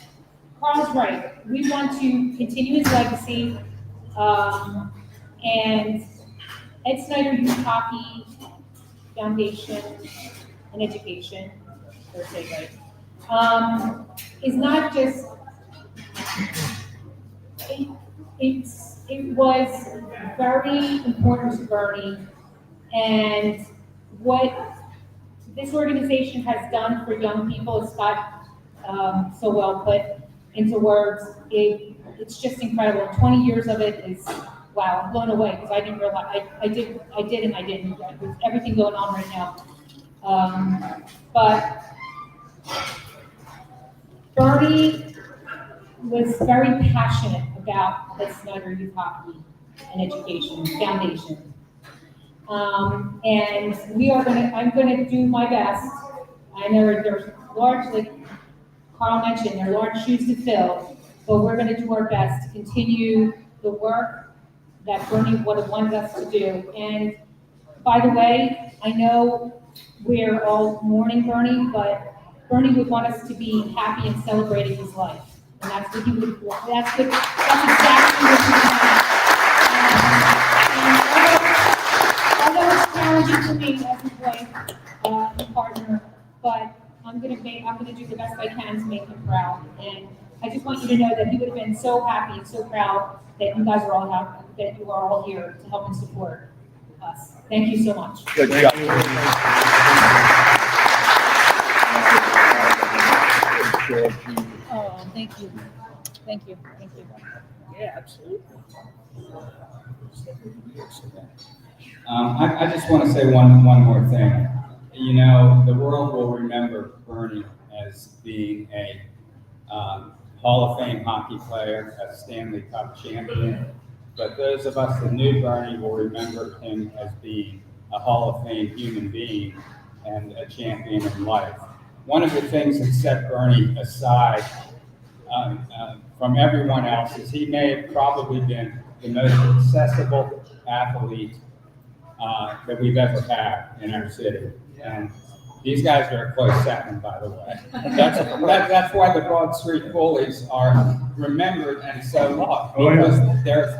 Carl's right. We want to continue his legacy. And Ed Snyder Youth Hockey Foundation and Education, is not just, it was very important to Bernie, and what this organization has done for young people, as Scott so well put into words, it's just incredible. 20 years of it is, wow, I'm blown away, because I didn't realize, I did and I didn't, with everything going on right now. But Bernie was very passionate about the Snyder Youth Hockey and Education Foundation. And I'm gonna do my best. I know there's large, like Carl mentioned, there are large shoes to fill, but we're gonna do our best to continue the work that Bernie would have wanted us to do. And by the way, I know we're all mourning Bernie, but Bernie would want us to be happy and celebrating his life. And that's what he would want. That's exactly what just want you to know that he would have been so happy and so proud that you guys are all happy, that you are all here to help and support us. Thank you so much. Good job. Oh, thank you. Thank you. Thank you. Yeah, absolutely. I just want to say one more thing. You know, the world will remember Bernie as being a Hall of Fame hockey player, a Stanley Cup champion. But those of us that knew Bernie will remember him as being a Hall of Fame human being and a champion in life. One of the things that set Bernie aside from everyone else is he may have probably been the most accessible athlete that we've ever had in our city. And these guys are a close second, by the way. That's why the Broad Street Bullies are remembered and so loved, because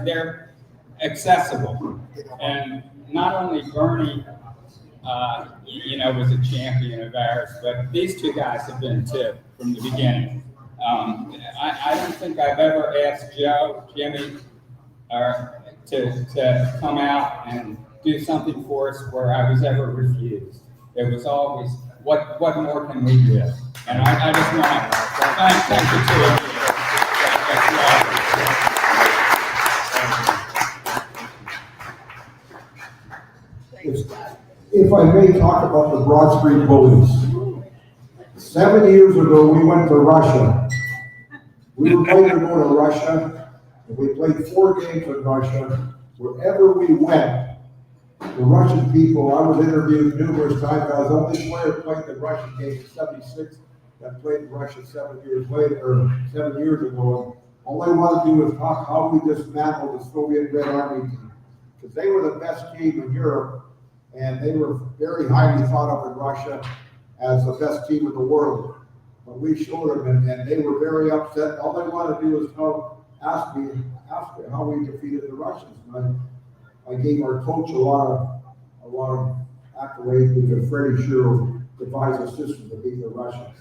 they're accessible. And not only Bernie, was a champion of ours, but these two guys have been too from the beginning. I don't think I've ever asked Joe, Jimmy, to come out and do something for us where I was ever refused. It was always, what more can we do? And I just want to thank you to If I may talk about the Broad Street Bullies. 7 years ago, we went to Russia. We were going to go to Russia, and we played 4 games in Russia. Wherever we went, the Russian people, I was interviewed numerous times. I was the only player playing the Russian game in '76 that played in Russia 7 years ago. All they wanted to do was talk how we dismantled the Soviet Red Army team. Because they were the best team in Europe, and they were very highly thought of in Russia as the best team in the world. But we showed them, and they were very upset. All they wanted to do was ask me how we defeated the Russians. And I gave our coach a lot of accolades because Freddie Sherrill devised a system to beat the Russians.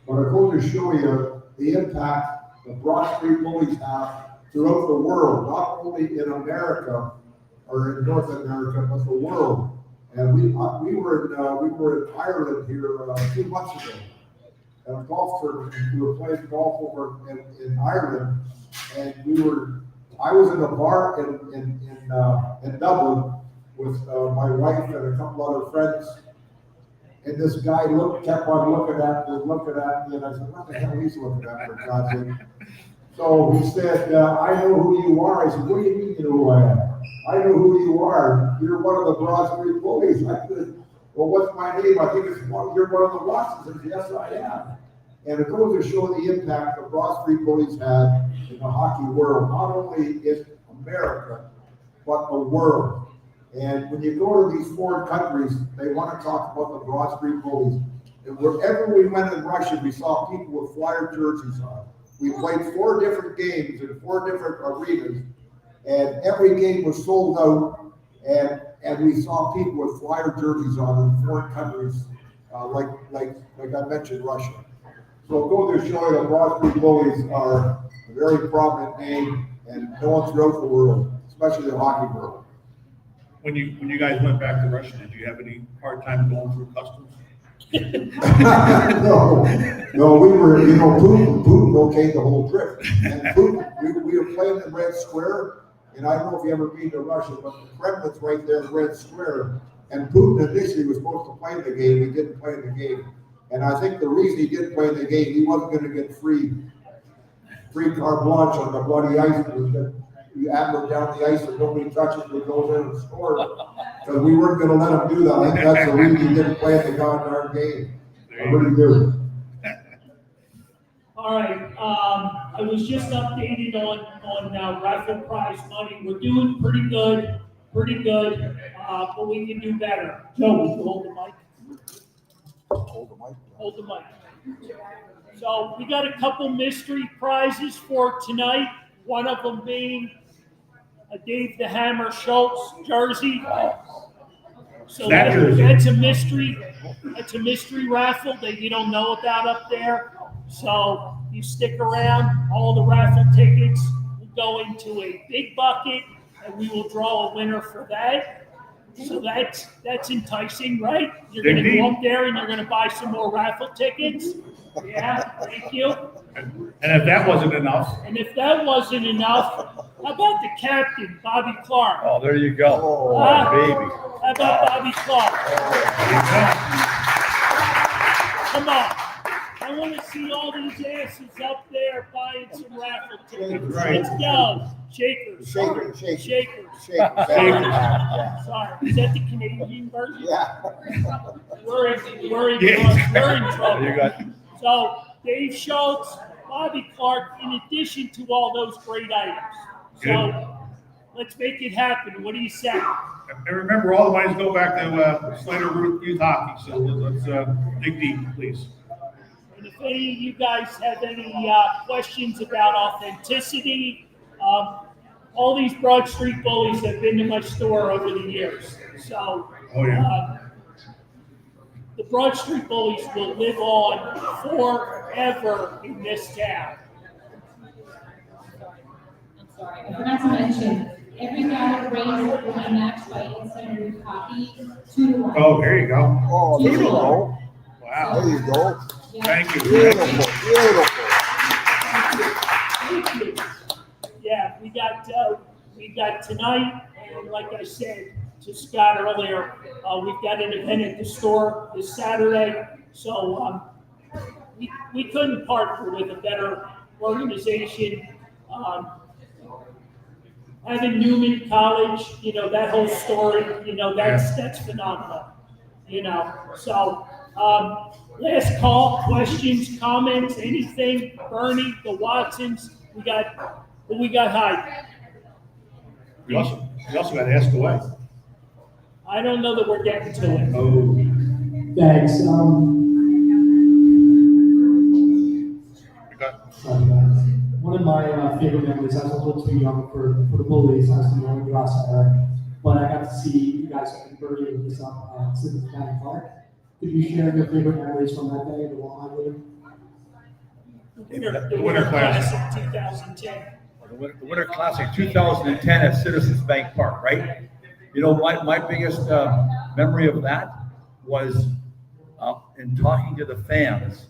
But I'm going to show you the impact the Broad Street Bullies have throughout the world, not only in America or in North America, but the world. And we were in Ireland here 2 months ago at a golf tournament. We were playing golf over in Ireland, and I was in a bar in Dublin with my wife and a couple other friends. And this guy kept on looking at me, and I said, what the hell he's looking at, for God's sake? So he said, I know who you are. I said, what do you mean you know who I am? I know who you are. You're one of the Broad Street Bullies. I said, well, what's my name? I think you're one of the Watsons. I said, yes, I am. And it goes to show the impact the Broad Street Bullies had in the hockey world, not only in America, but the world. And when you go to these foreign countries, they want to talk about the Broad Street Bullies. And wherever we went in Russia, we saw people with Flyer jerseys on. We played 4 different games in 4 different arenas, and every game was sold out. And we saw people with Flyer jerseys on in foreign countries, like I mentioned, Russia. So go to show you the Broad Street Bullies are a very prominent name and known throughout the world, especially the hockey world. When you guys went back to Russia, did you have any hard time going through customs? No, we were, Putin okayed the whole trip. And Putin, we were playing in Red Square, and I don't know if you ever been to Russia, but the Kremlin's right there in Red Square. And Putin initially was supposed to play in the game. He didn't play in the game. And I think the reason he didn't play in the game, he wasn't going to get free carte blanche on the bloody ice. You hammer down the ice and nobody touches it, he goes in and scores. Because we weren't going to let him do that. I think that's the reason he didn't play in the goddamn game. I really do. All right, I was just updated on raffle prize money. We're doing pretty good, but we can do better. Joe, would you hold the mic? Hold the mic. So we got a couple mystery prizes for tonight. One of them being a Dave the Hammer Schultz jersey. So that's a mystery. That's a mystery raffle that you don't know about up there. So you stick around, all the raffle tickets will go into a big bucket, and we will draw a winner for that. So that's enticing, right? You're gonna go up there and you're gonna buy some more raffle tickets. Yeah, thank you. And if that wasn't enough, And if that wasn't enough, how about the captain, Bobby Clark? Oh, there you go. Oh, Baby. How about Bobby Clark? Come on. I want to see all these asses up there buying some raffle tickets. Right. Let's go. Shakers. Shakers. Shakers. Yeah. Sorry, is that the Canadian version? Yeah. We're in You trouble. got, So Dave Schultz, Bobby Clark, in addition to all those great items. So let's make it happen. What do you say? and remember, all the monies go back to Slater Youth Hockey, so let's dig deep, please. And if any of you guys have any questions about authenticity, all these Broad Street bullies have been to my store over the years. So Oh, yeah. the Broad Street bullies will live on forever in this town. I'm sorry, I forgot to mention, every dollar raised will be matched by Insider Youth Hockey 2-1. Oh, there you go. Oh, there you go. Wow. There you go. Yeah. Thank you. Beautiful, beautiful. Thank you. Yeah, we got tonight, and like I said to Scott earlier, we've got an event at the store this Saturday. So we couldn't partner with a better organization. Having Newman College, that whole story, that's phenomenal. So last call, questions, comments, anything. Bernie, the Watsons, we got hype. We also got to ask away. I don't know that we're getting to it. Oh. Thanks. We got, Sorry, guys. One of my favorite memories, I was a little too young for the bullies, I was in the only grass era, but I got to see you guys converting this up at City County Park. Could you share your favorite memories from that day, the Walleye game? The Winter Class of 2010. the Winter Classic 2010 at Citizens Bank Park, right? My biggest memory of that was in talking to the fans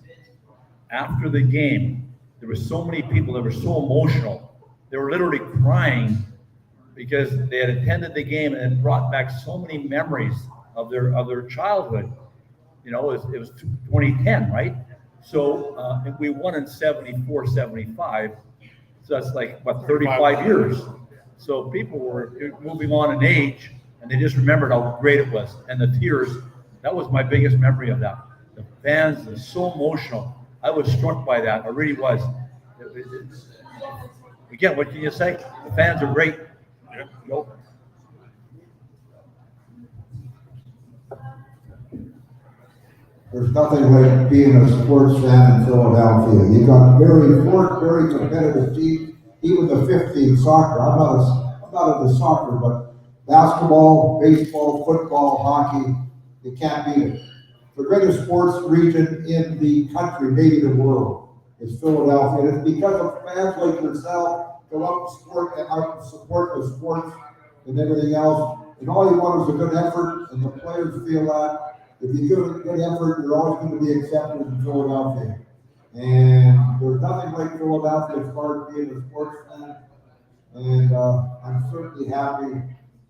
after the game. There were so many people that were so emotional. They were literally crying because they had attended the game and it brought back so many memories of their childhood. It was 2010, right? So if we won in 74, 75, so that's like, 35 years. So people were moving on in age, and they just remembered how great it was. And the tears, that was my biggest memory of that. The fans are so emotional. I was struck by that. I really was. Again, what can you say? The fans are great. Nope. There's nothing like being a sports fan in Philadelphia. You got very competitive team. Even the 15 soccer. I'm not into soccer, but basketball, baseball, football, hockey, you can't beat it. The greatest sports region in the country, maybe the world, is Philadelphia. And it's because of fans like yourself go out and support the sports and everything else. And all you want is a good effort, and the players feel that. If you give a good effort, you're always going to be accepted in Philadelphia. And there's nothing like Philadelphia as far as being a sports fan. And I'm certainly happy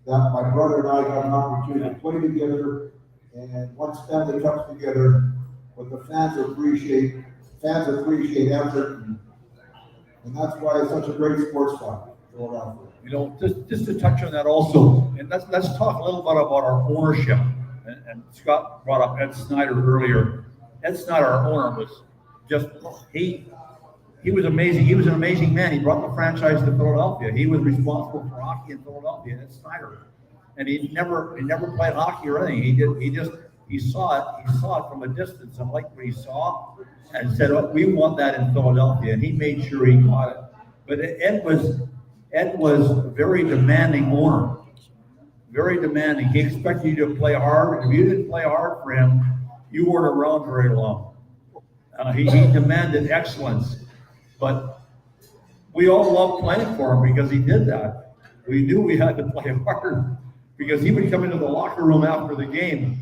that my brother and I got an opportunity to play together. And once family comes together, but the fans appreciate effort. And that's why it's such a great sports town, Philadelphia. Just to touch on that also, and let's talk a little bit about our ownership. And Scott brought up Ed Snyder earlier. Ed Snyder, our owner, was just he was amazing. He was an amazing man. He brought the franchise to Philadelphia. He was responsible for hockey in Philadelphia. Ed Snyder, and he never played hockey or anything. He saw it from a distance and liked what he saw, and said, "Oh, we want that in Philadelphia." And he made sure he got it. But Ed was a very demanding owner. Very demanding. He expected you to play hard. If you didn't play hard for him, you weren't around very long. He demanded excellence. But we all loved playing for him because he did that. We knew we had to play hard because he would come into the locker room after the game,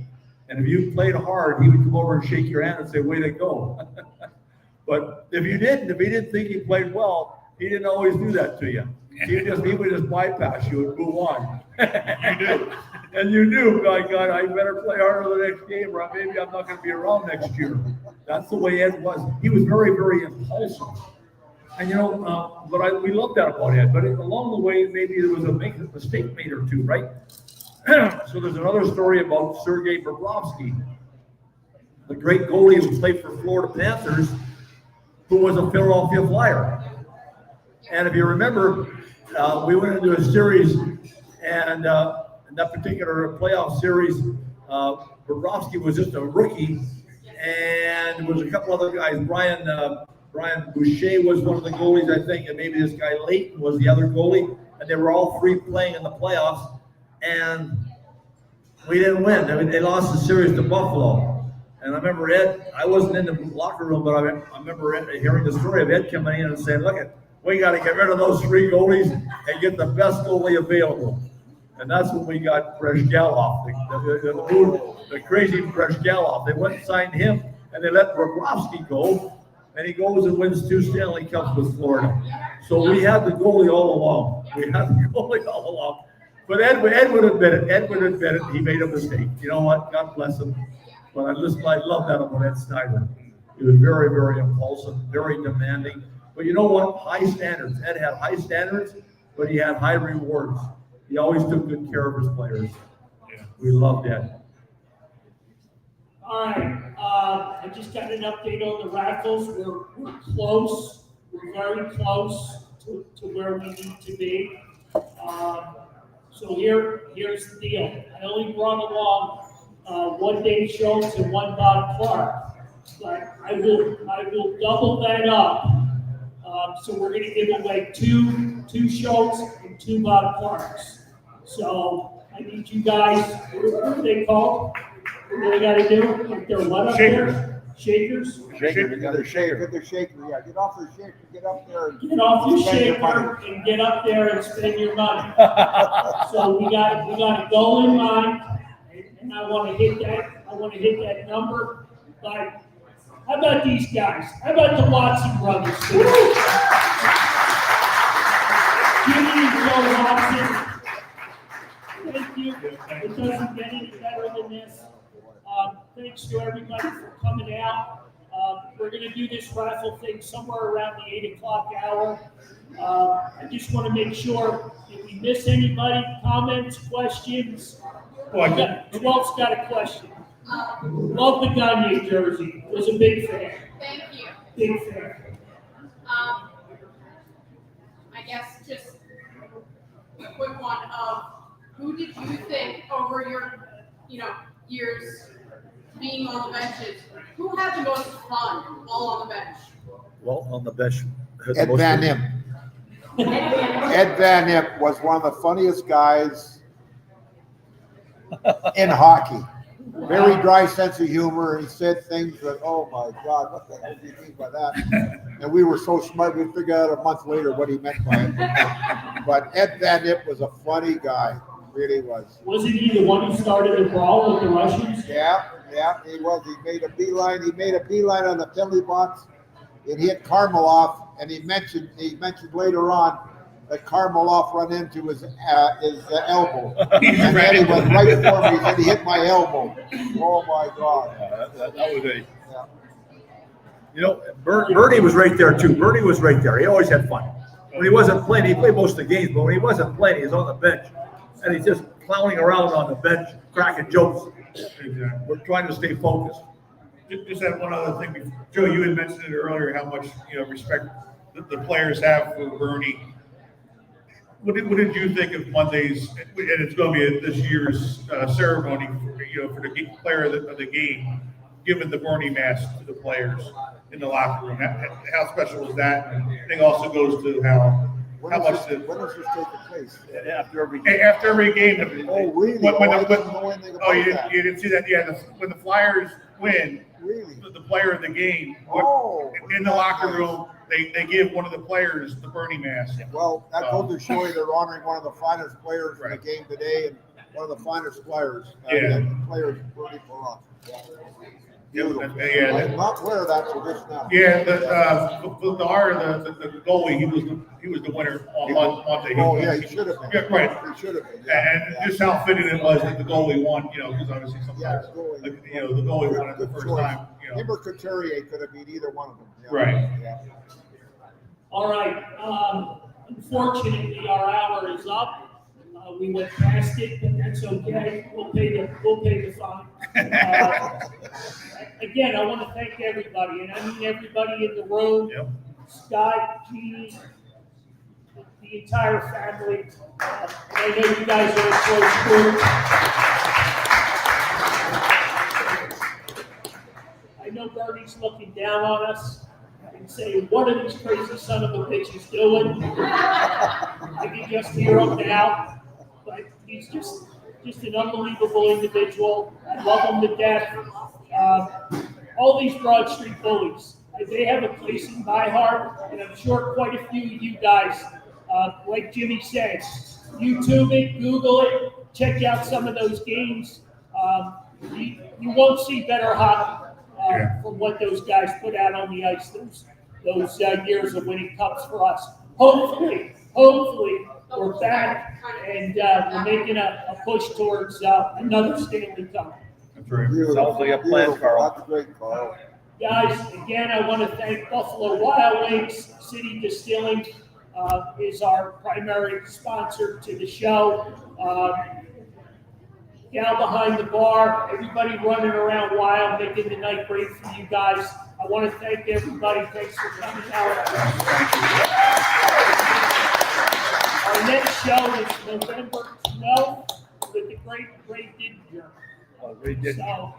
and if you played hard, he would come over and shake your hand and say, "Way to go." But if he didn't think you played well, he didn't always do that to you. He would just bypass you and move on. You do. And you knew, by God, I better play harder the next game, or maybe I'm not going to be around next year. That's the way Ed was. He was very, very impulsive. And we loved that about Ed. But along the way, maybe there was a mistake made or two, right? So there's another story about Sergei Bobrovsky, the great goalie who played for Florida Panthers, who was a Philadelphia Flyer. And if you remember, we went into a series, and in that particular playoff series, Bobrovsky was just a rookie, and there was a couple other guys. Brian Boucher was one of the goalies, I think, and maybe this guy Leighton was the other goalie, and they were all three playing in the playoffs, and we didn't win. They lost the series to Buffalo. And I remember Ed, I wasn't in the locker room, but I remember hearing the story of Ed coming in and saying, "Look, we got to get rid of those three goalies and get the best goalie available." And that's when we got Brezhgalov, the crazy Brezhgalov. They went and signed him, and they let Bobrovsky go, and he goes and wins 2 Stanley Cups with Florida. So we had the goalie all along. But Ed would admit it. He made a mistake. You know what? God bless him. But I love that about Ed Snyder. He was very, very impulsive, very demanding. But you know what? High standards. Ed had high standards, but he had high rewards. He always took good care of his players. Yeah. We loved Ed. All right, I just got an update on the raffles. We're close. We're very close to where we need to be. So here's the deal. I only brought along 1 Dave Schultz and 1 Bob Clark, but I will double that up. So we're going to give away two Schultz and 2 Bob Clarks. So I need you guys. What are they called? What do they got to do? If they're what up there? Shakers. Shaker, get their shaker, yeah, get off their shaker, get up there. Get off your spend your shaker money. and get up there and spend your money. So we got a goal in mind, and I want to hit that number. But how about these guys? How about the Watson brothers? Jimmy and Joe Watson. Thank you. It doesn't get any better than this. Thanks to everybody for coming out. We're going to do this raffle thing somewhere around the 8 o'clock hour. I just want to make sure if we miss anybody, comments, questions. 12's got a question. Love the Gagne jersey. Was a big fan. Thank you. Big fan. I guess just a quick one of who did you think over your, years being on the benches, who had the most fun all on the bench? Well, on the bench. Ed Van Imp. Ed Van Imp was one of the funniest guys in hockey. Very dry sense of humor. He said things that, oh my God, what the hell do you mean by that? And we were so smart, we figured out a month later what he meant by it. But Ed Van Imp was a funny guy, really was. Wasn't he the one who started the brawl with the Russians? Yeah, he was. He made a beeline on the penalty box. It hit Karmeloff, and he mentioned later on that Karmeloff run into his elbow. And then he went right for me. He said he hit my elbow. Oh my God. That was a. Yeah. Bernie was right there too. Bernie was right there. He always had fun. When he wasn't playing, he played most of the games, but when he wasn't playing, he was on the bench. And he's just clowning around on the bench, cracking jokes. We're trying to stay focused. Just that one other thing. Joe, you had mentioned it earlier how much respect the players have for Bernie. What did you think of Monday's? And it's going to be this year's ceremony for the player of the game, giving the Bernie mask to the players in the locker room. How special was that? And I think also goes to how much the. When does this take place? After every game. After every game. Oh, really? I didn't know anything about that. You didn't see that? Yeah, when the Flyers win, Really? the player of the game Oh, in the locker room, they give one of the players the Bernie mask. Well, that goes to show you they're honoring one of the finest players in the game today and one of the finest players. Yeah. Players Bernie for us. Yeah, I did not wear that for this now. yeah. The goalie, he was the winner on Monday. Oh, yeah, he should have been. Yeah, right. He should have been. Yeah. And just how fitting it was that the goalie won, you know, because obviously Yeah, sometimes, goalie. the goalie won it the Good first choice. time, you know. Him or Couturier could have beat either one of them. Yeah. Right. Yeah. All right, unfortunately, our hour is up. We went past it, but that's okay. We'll pay the fine. Again, I want to thank everybody, and I mean everybody in the room. Yep. Scott, Jeannie, the entire family. I know you guys are a close group. I know Bernie's looking down on us and saying, what are these crazy son of a bitches doing? I can just hear him now. But he's just an unbelievable individual. I love him to death. All these Broad Street bullies, they have a place in my heart, and I'm sure quite a few of you guys, like Jimmy said, YouTube it, Google it, check out some of those games. You won't see better hockey from what those guys put out on the ice those years of winning cups for us. Hopefully, we're back and we're making a push towards another Stanley Cup. That's right. Sounds like a plan, Carl. That's great, Carl. Guys, again, I want to thank Buffalo Wild Wings. City Distilling is our primary sponsor to the show. Gal behind the bar, everybody running around wild, making the night great for you guys. I want to thank everybody. Thanks for coming out. Our next show is November 12th with the great Didinger. So,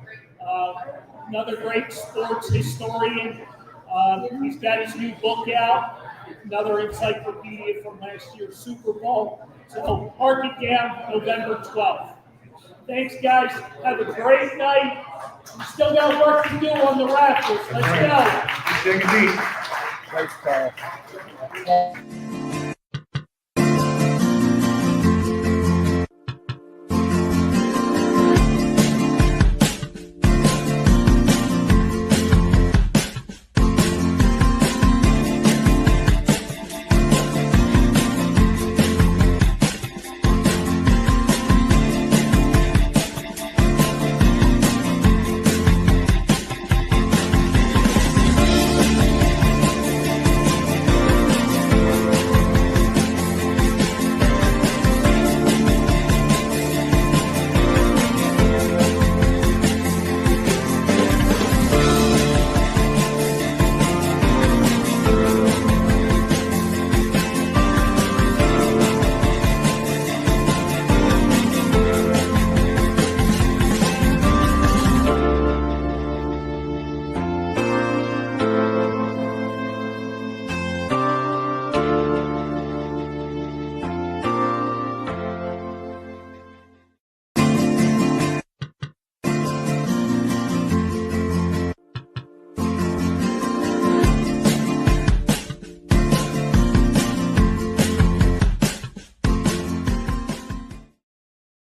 another great sports historian. He's got his new book out, another encyclopedia from last year's Super Bowl. So mark it down, November 12th. Thanks, guys. Have a great night. We still got work to do on the rafters. Let's go. Take a deep. Thanks, Carl.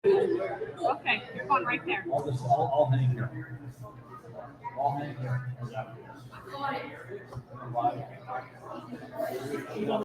Okay, you're going right there. I'll hang here. I'll hang here.